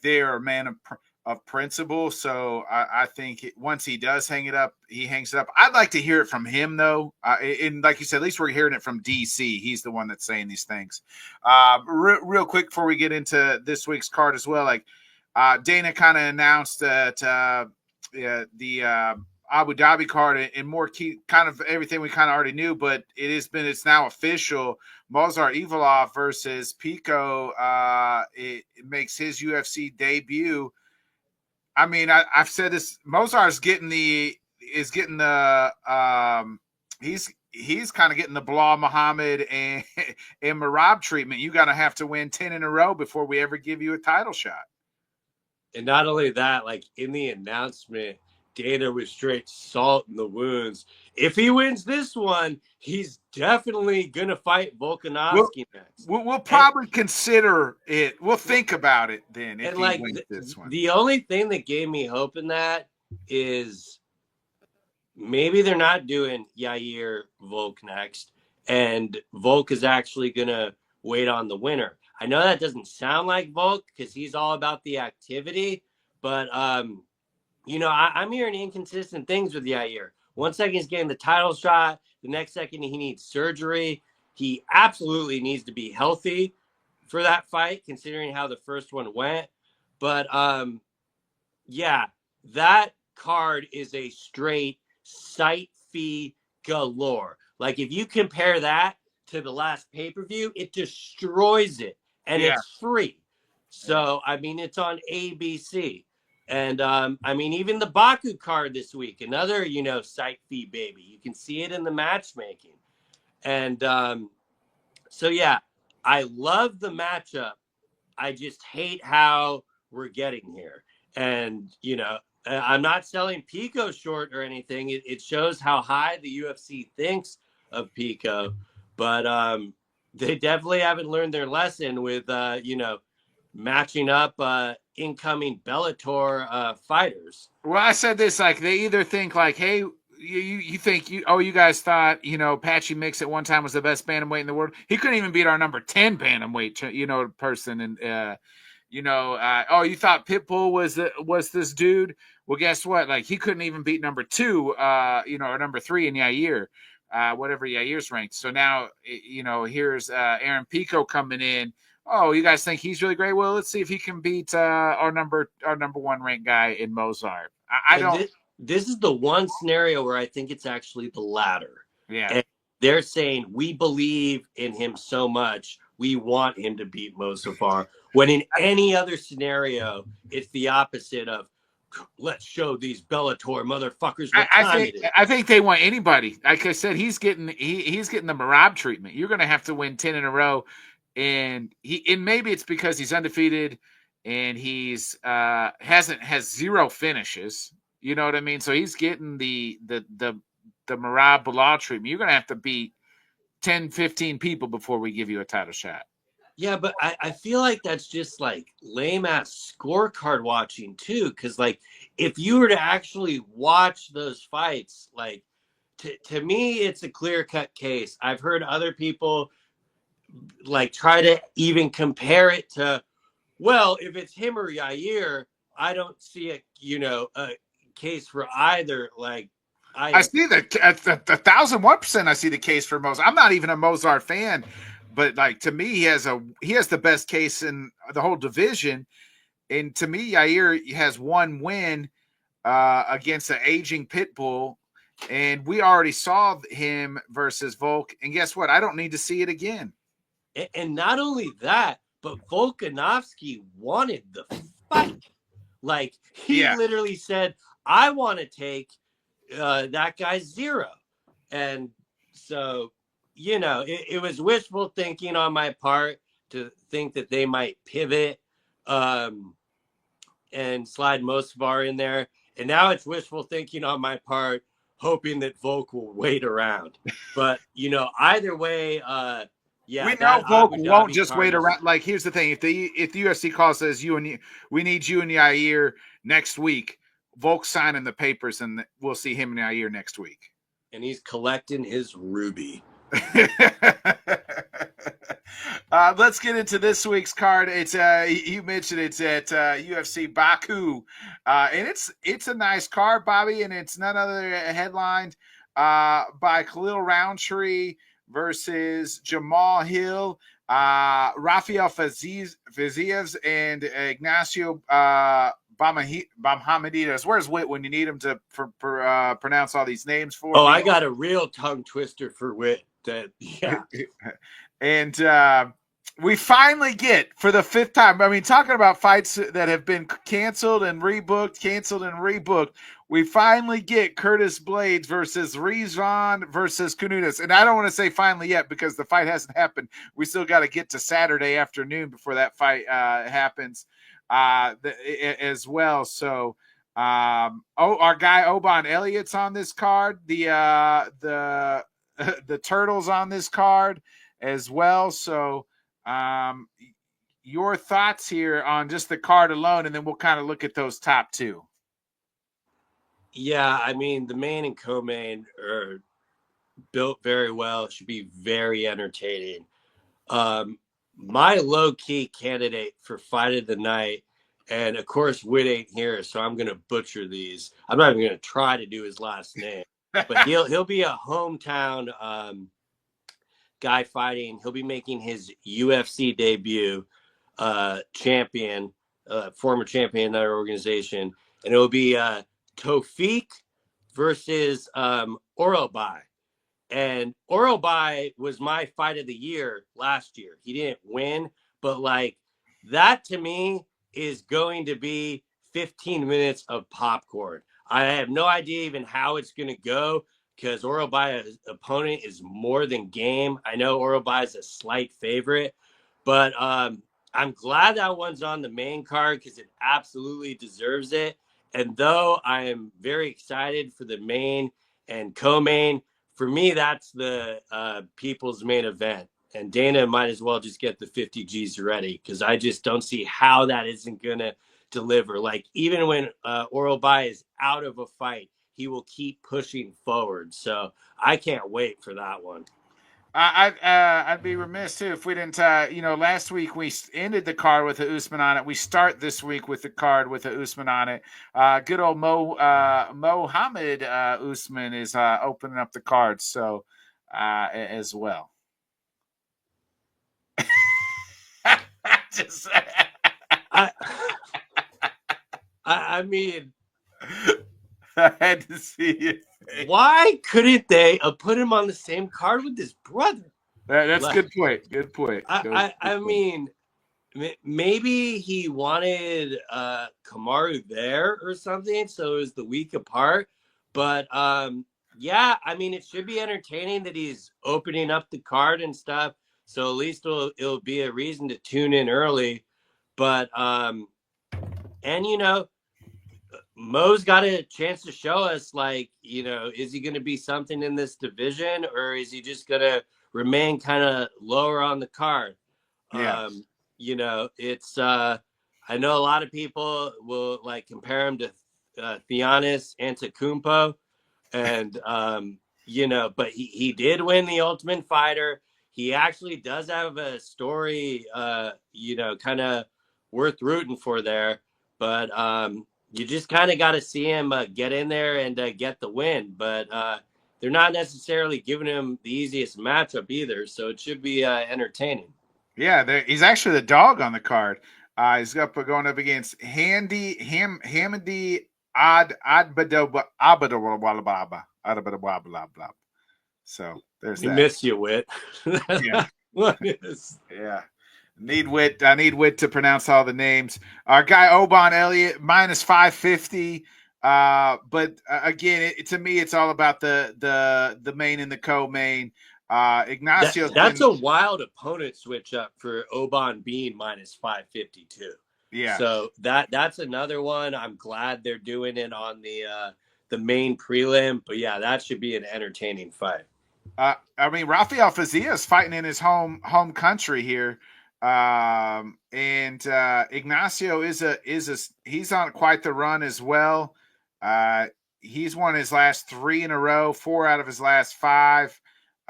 They are a man of principle. So I think once he does hang it up, he hangs it up. I'd like to hear it from him, though. And like you said, at least we're hearing it from DC. He's the one that's saying these things. Real quick before we get into this week's card as well, Dana kind of announced that the Abu Dhabi card and more key, kind of everything we kind of already knew, but it's now official. Mozart Evolov versus Pico. It makes his UFC debut. I mean, I've said this. Mozart's getting the he's kind of getting the Bilal Muhammad and Merab treatment. You got to have to win 10 in a row before we ever give you a title shot. And not only that, in the announcement, Dana was straight salt in the wounds. If he wins this one, he's definitely going to fight Volkanovski next. We'll probably consider it. We'll think about it then if he wins this one. The only thing that gave me hope in that is maybe they're not doing Yair Volk next, and Volk is actually going to wait on the winner. I know that doesn't sound like Volk because he's all about the activity, but I'm hearing inconsistent things with Yair. 1 second he's getting the title shot, the next second he needs surgery. He absolutely needs to be healthy for that fight, considering how the first one went. But that card is a straight site fee galore. If you compare that to the last pay-per-view, it destroys it, and it's free. So, I mean, it's on ABC. And, even the Baku card this week, another, site fee baby. You can see it in the matchmaking. And I love the matchup. I just hate how we're getting here. And, I'm not selling Pico short or anything. It shows how high the UFC thinks of Pico, but they definitely haven't learned their lesson with, matching up incoming Bellator fighters. Well, I said this, like, they either think like, hey, you think you guys thought, Patchy Mix at one time was the best bantamweight in the world. He couldn't even beat our number 10 bantamweight, person. And, you thought Pitbull was this dude. Well, guess what? Like, he couldn't even beat number 2, or number 3 in Yair, whatever Yair's ranked. So now, here's Aaron Pico coming in. Oh, you guys think he's really great? Well, let's see if he can beat our number 1 ranked guy in Mozart. I don't. This is the one scenario where I think it's actually the latter. Yeah. And they're saying we believe in him so much, we want him to beat Mosafar. When in any other scenario, it's the opposite of let's show these Bellator motherfuckers what time it is. I think they want anybody. Like I said, he's getting the Marab treatment. You're going to have to win 10 in a row, and maybe it's because he's undefeated and he's has 0 finishes. You know what I mean? So he's getting the Marab Bilal treatment. You're going to have to beat 10, 15 people before we give you a title shot. Yeah, but I feel like that's just like lame ass scorecard watching too. Cause like if you were to actually watch those fights, like to me, it's a clear cut case. I've heard other people like try to even compare it to, well, if it's him or Yair, I don't see a case for either. Like I see that 1,001%. I see the case for Mozart. I'm not even a Mozart fan, but like to me, he has the best case in the whole division. And to me, Yair has 1 win against an aging Pitbull, and we already saw him versus Volk. And guess what? I don't need to see it again. And not only that, but Volkanovski wanted the fight. Like he literally said, I want to take that guy's 0. And so, it was wishful thinking on my part to think that they might pivot and slide Mosvar in there. And now it's wishful thinking on my part, hoping that Volk will wait around. But, either way, we know Volk won't just wait around. Like, here's the thing: if the UFC call says we need you and Yair next week, Volk's signing the papers, and we'll see him and Yair next week. And he's collecting his ruby. Let's get into this week's card. It's you mentioned it's at UFC Baku, and it's a nice card, Bobby, and it's none other headlined by Khalil Rountree versus Jamal Hill, Rafael Fiziev, and Ignacio Bamhamiditas. Where's Whit when you need him to pronounce all these names for me? I got a real tongue twister for Whit. And we finally get, for the 5th time, I mean, talking about fights that have been canceled and rebooked, we finally get Curtis Blades versus Rizvan versus Canutas. And I don't want to say finally yet because the fight hasn't happened. We still got to get to Saturday afternoon before that fight happens as well. So, our guy Oban Elliott's on this card. The Turtles on this card as well. So, your thoughts here on just the card alone, and then we'll kind of look at those top 2. Yeah, I mean, the main and co-main are built very well. It should be very entertaining. My low-key candidate for fight of the night, and of course, Whit ain't here, so I'm going to butcher these. I'm not even going to try to do his last name, but he'll be a hometown guy fighting. He'll be making his UFC debut, champion, former champion in that organization, and it will be Tofik versus Orobai. And Orobai was my fight of the year last year. He didn't win, but like that to me is going to be 15 minutes of popcorn. I have no idea even how it's going to go because Orobai's opponent is more than game. I know Orobai is a slight favorite, But I'm glad that one's on the main card because it absolutely deserves it. And though I am very excited for the main and co-main, for me, that's the people's main event. And Dana might as well just get the 50 G's ready because I just don't see how that isn't going to deliver. Like, even when Oral Bai is out of a fight, he will keep pushing forward. So I can't wait for that one. I'd be remiss too if we didn't. Last week we ended the card with a Usman on it. We start this week with the card with a Usman on it. Good old Mohammed Usman is opening up the card, so as well. Just, I mean, I had to see it. Why couldn't they put him on the same card with his brother? That's a good point. Good point. I mean, maybe he wanted Kamaru there or something, so it was the week apart. But yeah, I mean, it should be entertaining that he's opening up the card and stuff. So at least it'll be a reason to tune in early. But and Mo's got a chance to show us, like, is he going to be something in this division, or is he just going to remain kind of lower on the card? Yeah. It's I know a lot of people will like compare him to Giannis Antetokounmpo, and but he did win the Ultimate Fighter. He actually does have a story, kind of worth rooting for there, but you just kind of got to see him get in there and get the win. But they're not necessarily giving him the easiest matchup either, so it should be entertaining. Yeah, he's actually the dog on the card. He's going up against Hamidi Adbadababa. So there's We that. miss you, Whit. Yeah. What is? Yeah. I need Wit to pronounce all the names. Our guy Oban Elliott minus 550. But again, to me, it's all about the main and the co-main. Ignacio. That's a wild opponent switch up for Oban being minus 552. Yeah. So that's another one. I'm glad they're doing it on the main prelim. But yeah, that should be an entertaining fight. I mean, Rafael Fazia is fighting in his home country here. And Ignacio he's on quite the run as well. He's won his last 3 in a row, 4 out of his last 5.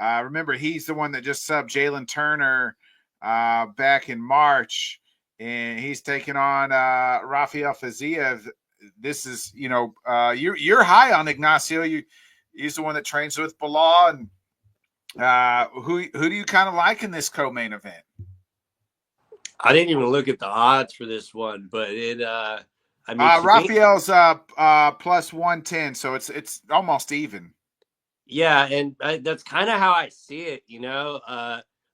Remember, he's the one that just subbed Jalen Turner back in March, and he's taking on Rafael Fazia. This is, you're high on Ignacio. He's the one that trains with Bilal, and who do you kind of like in this co-main event? I didn't even look at the odds for this one, but Rafael's plus 110, so it's almost even. Yeah, and that's kind of how I see it.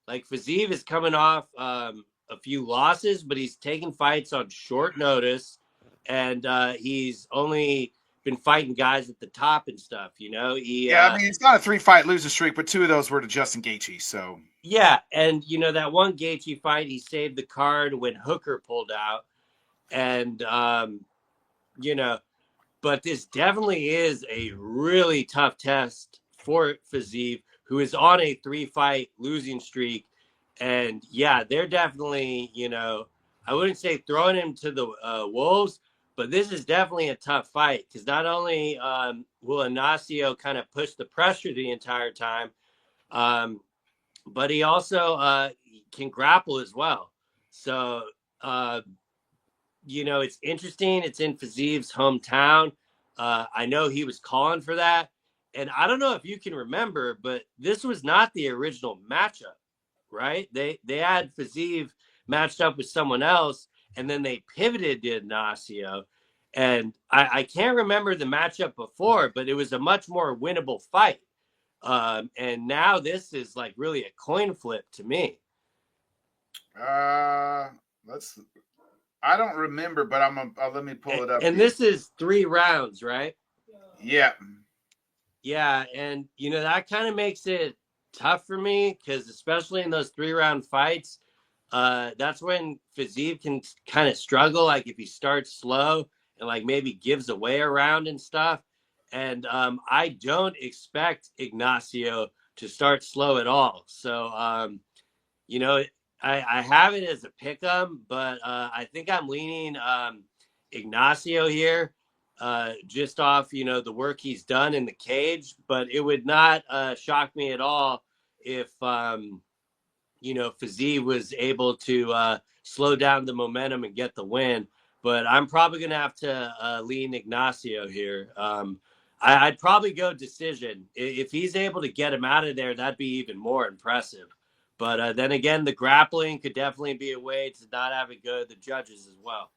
Like Faziev is coming off a few losses, but he's taking fights on short notice, and he's only been fighting guys at the top and stuff. I mean, it's not a 3-fight losing streak, but 2 of those were to Justin Gaethje. So yeah, and that one Gaethje fight, he saved the card when Hooker pulled out, and but this definitely is a really tough test for Faziev, who is on a 3-fight losing streak, and yeah, they're definitely I wouldn't say throwing him to the wolves. But this is definitely a tough fight because not only will Ignacio kind of push the pressure the entire time, but he also can grapple as well. So, it's interesting. It's in Faziev's hometown. I know he was calling for that. And I don't know if you can remember, but this was not the original matchup, right? They had Faziev matched up with someone else, and then they pivoted to Ignacio. And I can't remember the matchup before, but it was a much more winnable fight. And now this is like really a coin flip to me. I don't remember, but let me pull it up. And this is 3 rounds, right? Yeah. Yeah, and that kind of makes it tough for me because especially in those 3-round fights, that's when Fiziev can kind of struggle. Like if he starts slow and like maybe gives away a round and stuff. And I don't expect Ignacio to start slow at all. So, you know, I have it as a pick 'em, but I think I'm leaning Ignacio here, just off, the work he's done in the cage. But it would not shock me at all if, Fiziev was able to slow down the momentum and get the win. But I'm probably going to have to lean Ignacio here. I'd probably go decision. If he's able to get him out of there, that'd be even more impressive. But then again, the grappling could definitely be a way to not have it go to the judges as well.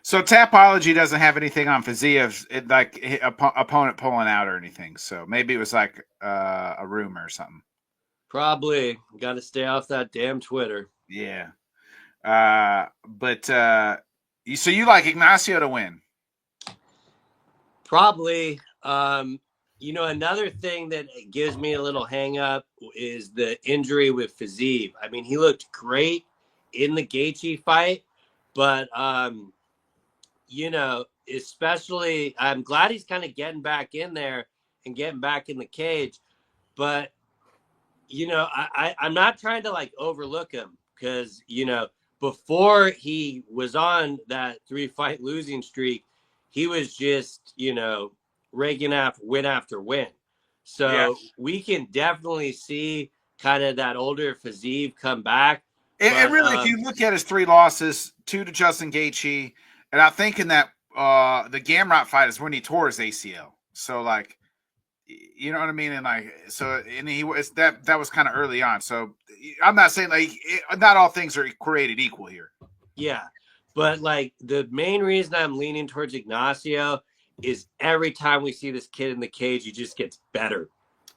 So Tapology doesn't have anything on Fiziev's, like opponent pulling out or anything. So maybe it was like a rumor or something. Probably. Got to stay off that damn Twitter. Yeah. But so you like Ignacio to win? Probably. Another thing that gives me a little hang up is the injury with Fiziev. I mean, he looked great in the Gaethje fight, but especially I'm glad he's kind of getting back in there and getting back in the cage. But I'm not trying to like overlook him because before he was on that 3-fight losing streak, he was just raking after win. So we can definitely see kind of that older Fiziev come back. And really, if you look at his 3 losses, 2 to Justin Gaethje, and I'm thinking that the Gamrot fight is when he tore his ACL. So like, you know what I mean? And like, so, and he was that was kind of early on. So I'm not saying like not all things are created equal here. Yeah. But like the main reason I'm leaning towards Ignacio is every time we see this kid in the cage, he just gets better.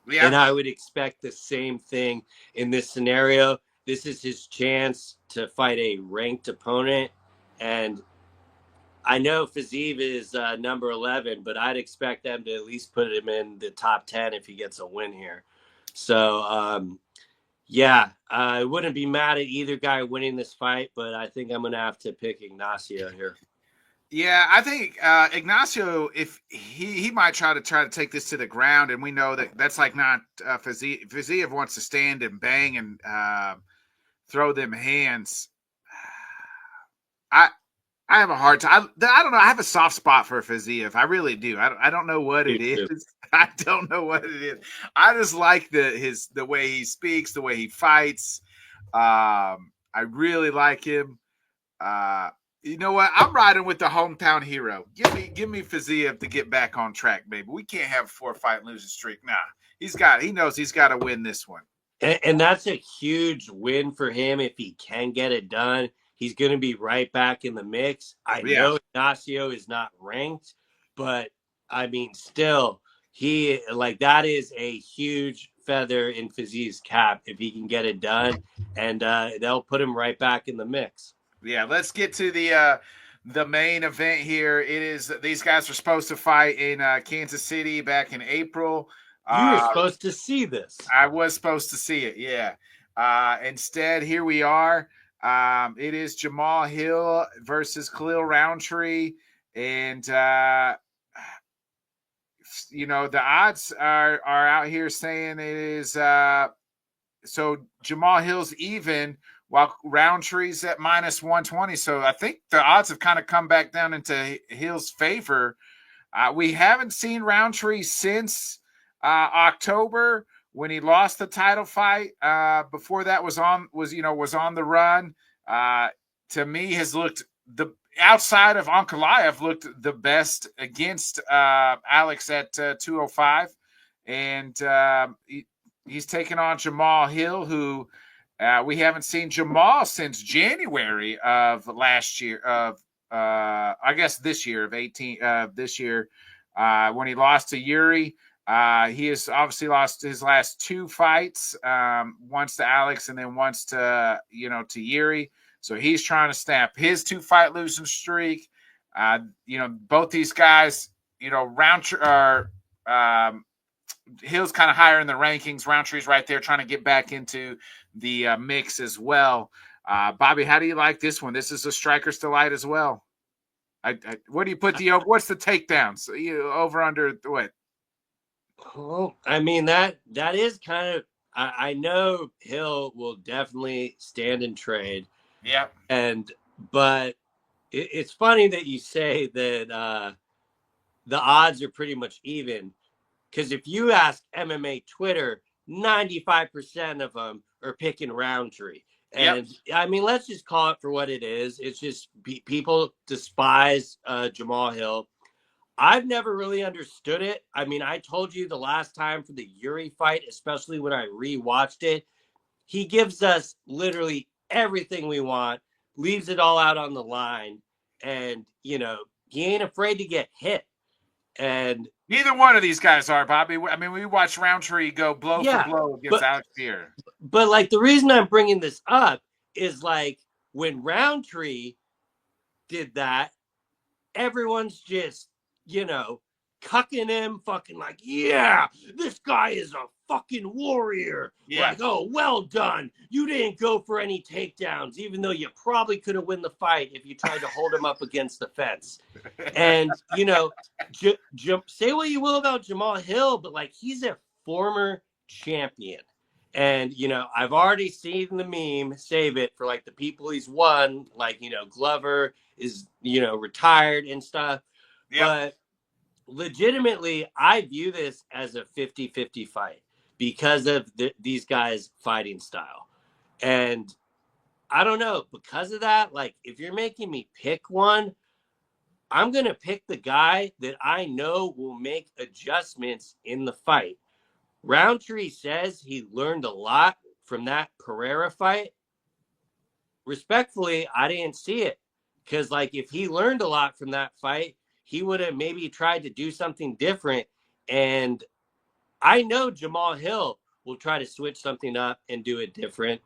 Yeah. And I would expect the same thing in this scenario. This is his chance to fight a ranked opponent. And I know Fiziev is number 11, but I'd expect them to at least put him in the top 10 if he gets a win here. So, I wouldn't be mad at either guy winning this fight, but I think I'm going to have to pick Ignacio here. Yeah, I think Ignacio, if he might try to take this to the ground, and we know that that's like not Fiziev. Fiziev wants to stand and bang and throw them hands. I have a hard time. I don't know. I have a soft spot for Fiziev. I really do. I don't know what it is. I don't know what it is. I just like the way he speaks, the way he fights. I really like him. You know what? I'm riding with the hometown hero. Give me Fiziev to get back on track, baby. We can't have a 4-fight losing streak. Nah, he knows he's got to win this one. And that's a huge win for him if he can get it done. He's going to be right back in the mix. I know Ignacio is not ranked, but I mean, still, that is a huge feather in Fiziev's cap if he can get it done, and they'll put him right back in the mix. Yeah, let's get to the main event here. It is these guys were supposed to fight in Kansas City back in April. You were supposed to see this. I was supposed to see it, yeah. Instead, here we are. It is Jamal Hill versus Khalil Rountree, and the odds are out here saying it is so Jamal Hill's even while Rountree's at -120. So I think the odds have kind of come back down into Hill's favor. We haven't seen Rountree since October, when he lost the title fight. Before that was on the run. To me, has looked outside of Ankalaev looked the best against Alex at 205, and he's taken on Jamal Hill, who we haven't seen Jamal since January of last year I guess this year of 18 this year when he lost to Yuri. He has obviously lost his last 2 fights, once to Alex and then once to Yuri. So he's trying to snap his 2-fight losing streak. Both these guys, Rountree are Hill's kind of higher in the rankings. Rountree's right there trying to get back into the mix as well. Bobby, how do you like this one? This is a striker's delight as well. What do you put what's the takedowns? You over under what? Well, I mean that is kind of. I know Hill will definitely stand and trade. Yeah. But it's funny that you say that the odds are pretty much even, because if you ask MMA Twitter, 95% of them are picking Rountree. And I mean, let's just call it for what it is. It's just people despise Jamal Hill. I've never really understood it. I mean, I told you the last time for the Yuri fight, especially when I rewatched it, he gives us literally everything we want, leaves it all out on the line, and he ain't afraid to get hit. And neither one of these guys are, Bobby. I mean, we watched Rountree go blow for blow against Alex Pierre. But like, the reason I'm bringing this up is like when Rountree did that, everyone's just cucking him, fucking like, yeah, this guy is a fucking warrior. Yeah. Like, oh, well done. You didn't go for any takedowns, even though you probably could have won the fight if you tried to hold him up against the fence. And, say what you will about Jamal Hill, but like, he's a former champion. And, I've already seen the meme, save it for like the people he's won, like, Glover is, retired and stuff. Yep. But legitimately, I view this as a 50-50 fight because of these guys' fighting style. And I don't know, because of that, like, if you're making me pick one, I'm going to pick the guy that I know will make adjustments in the fight. Rountree says he learned a lot from that Pereira fight. Respectfully, I didn't see it. Because, like, if he learned a lot from that fight, he would have maybe tried to do something different. And I know Jamal Hill will try to switch something up and do it different.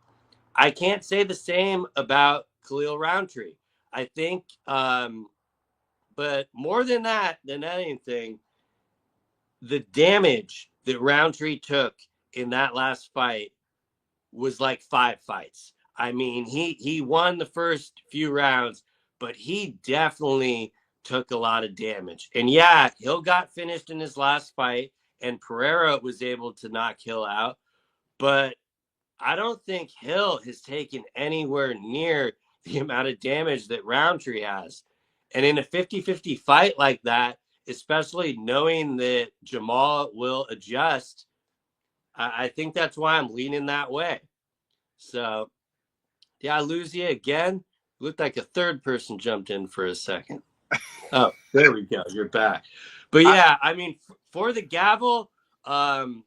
I can't say the same about Khalil Rountree. I think, but more than anything, the damage that Rountree took in that last fight was like 5 fights. I mean, he won the first few rounds, but he definitely took a lot of damage. And yeah, Hill got finished in his last fight, and Pereira was able to knock Hill out. But I don't think Hill has taken anywhere near the amount of damage that Rountree has. And in a 50-50 fight like that, especially knowing that Jamal will adjust, I think that's why I'm leaning that way. So, did I lose you again? Looked like a third person jumped in for a second. Oh, there we go. You're back. But yeah, I mean, for the gavel, I'm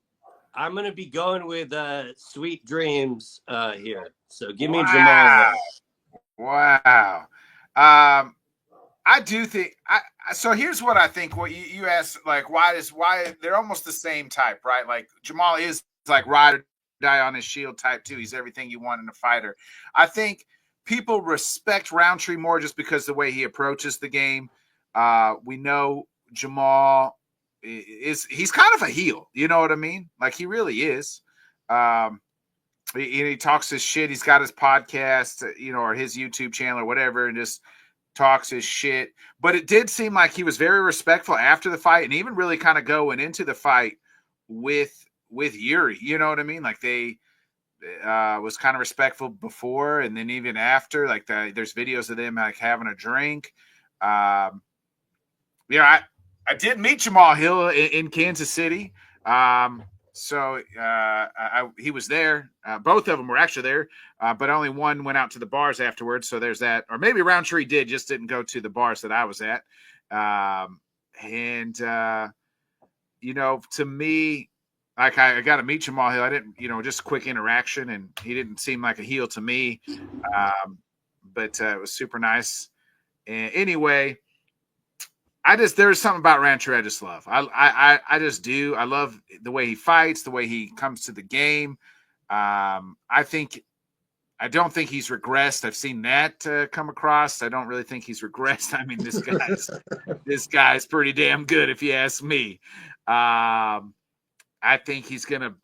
going to be going with Sweet Dreams here. So give me Jamal Hill. Wow. I do think so here's what I think. What you asked, like, why they're almost the same type, right? Like, Jamal is like ride or die on his shield type too. He's everything you want in a fighter. I think people respect Rountree more just because the way he approaches the game. We know Jamal he's kind of a heel, you know what I mean? Like, he really is. He talks his shit. He's got his podcast, or his YouTube channel or whatever, and just talks his shit. But it did seem like he was very respectful after the fight, and even really kind of going into the fight with Yuri. You know what I mean? Like, they was kind of respectful before, and then even after. Like, there's videos of them like having a drink. I did meet Jamal Hill in Kansas City. So he was there. Both of them were actually there, but only one went out to the bars afterwards. So there's that. Or maybe Rountree just didn't go to the bars that I was at. To me, like, I got to meet Jamal Hill. I didn't, just quick interaction, and he didn't seem like a heel to me. But it was super nice. And anyway, there's something about Rountree I just love. I just do. I love the way he fights, the way he comes to the game. I don't think he's regressed. I've seen that come across. I don't really think he's regressed. I mean, this guy's pretty damn good, if you ask me. I think he's gonna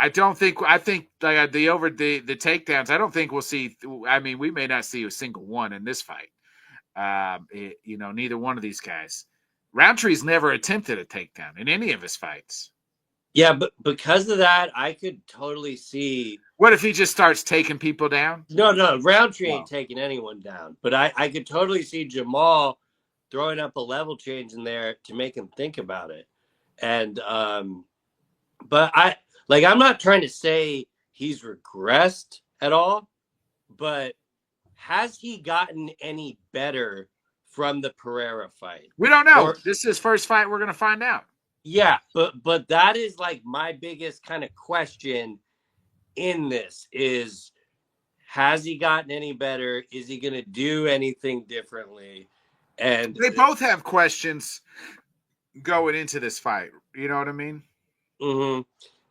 I think like the takedowns. I don't think we'll see. I mean, we may not see a single one in this fight. Neither one of these guys. Rountree's never attempted a takedown in any of his fights. Yeah, but because of that, I could totally see. What if he just starts taking people down? No, Rountree ain't taking anyone down. But I could totally see Jamal throwing up a level change in there to make him think about it. And but I'm not trying to say he's regressed at all, but has he gotten any better from the Pereira fight? We don't know. This is his first fight. We're going to find out. Yeah, but that is like my biggest kind of question in this is, has he gotten any better? Is he going to do anything differently? And they both have questions going into this fight. You know what I mean? Mm-hmm.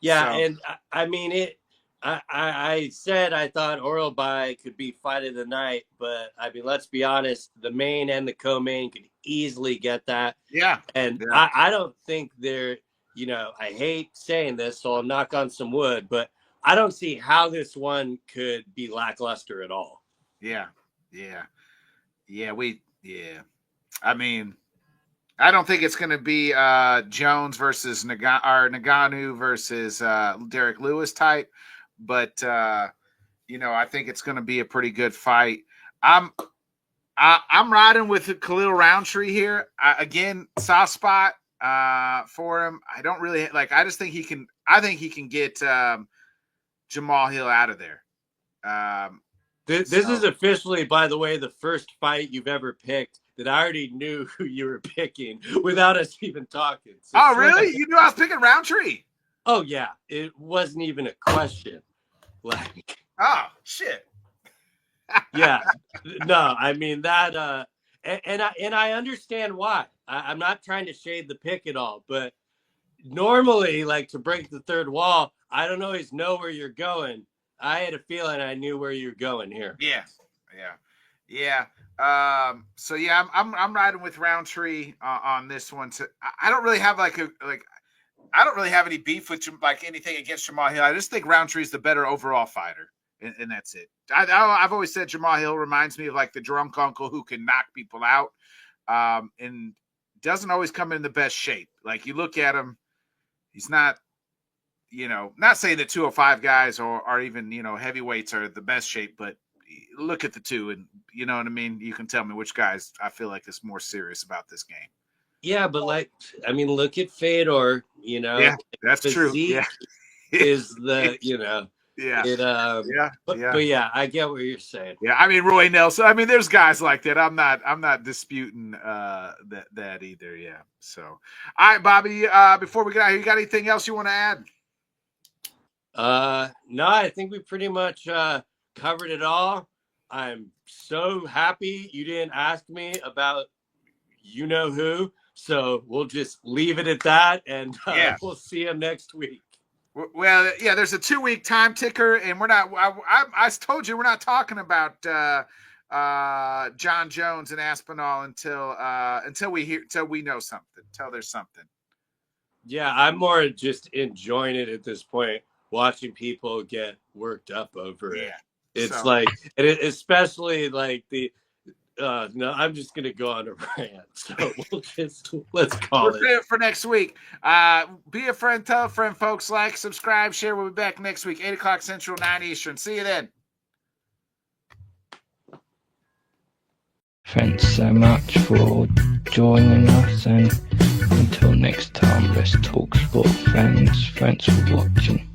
Yeah, so. And I mean it. I said I thought Orelbai could be fight of the night, but I mean, let's be honest, the main and the co-main could easily get that. Yeah. And yeah. I don't think they're, I hate saying this, so I'll knock on some wood, but I don't see how this one could be lackluster at all. Yeah. I mean, I don't think it's going to be Jones versus Ngannou versus Derek Lewis type. But I think it's going to be a pretty good fight. I'm riding with Khalil Rountree here. Again, soft spot for him. I don't really like. I just think he can. I think he can get Jamal Hill out of there. This is officially, by the way, the first fight you've ever picked that I already knew who you were picking without us even talking. So really? You knew I was picking Rountree? Oh yeah, it wasn't even a question. Like, oh shit. Yeah, no, I mean that, and I understand why. I'm not trying to shade the pick at all, but normally, like, to break the third wall, I don't always know where you're going. I had a feeling I knew where you're going here. Yeah. So yeah, I'm riding with Rountree on this one. So I don't really have I don't really have any beef with anything against Jamal Hill. I just think Rountree's the better overall fighter, and that's it. I've always said Jamal Hill reminds me of like the drunk uncle who can knock people out, and doesn't always come in the best shape. Like, you look at him, he's not, not saying the 205 guys or even, heavyweights are the best shape, but look at the two and you know what I mean? You can tell me which guys I feel like is more serious about this game. Yeah, but look at Fedor, Yeah, that's true. Yeah. Is the, Yeah. But yeah, I get what you're saying. Yeah, I mean, Roy Nelson. I mean, there's guys like that. I'm not disputing that either. Yeah. So, all right, Bobby. Before we get out here, you got anything else you want to add? No, I think we pretty much covered it all. I'm so happy you didn't ask me about who. So we'll just leave it at that, and we'll see him next week. Well, yeah, there's a 2-week time ticker, and we're not. I told you we're not talking about John Jones and Aspinall until we know something. Until there's something. Yeah, I'm more just enjoying it at this point, watching people get worked up over it. It's and especially like the. No, I'm just gonna go on a rant. So let's call it for next week. Be a friend, tell a friend, folks. Like, subscribe, share. We'll be back next week, 8:00 Central, 9 Eastern. See you then. Thanks so much for joining us, and until next time, let's talk sport, friends. Thanks for watching.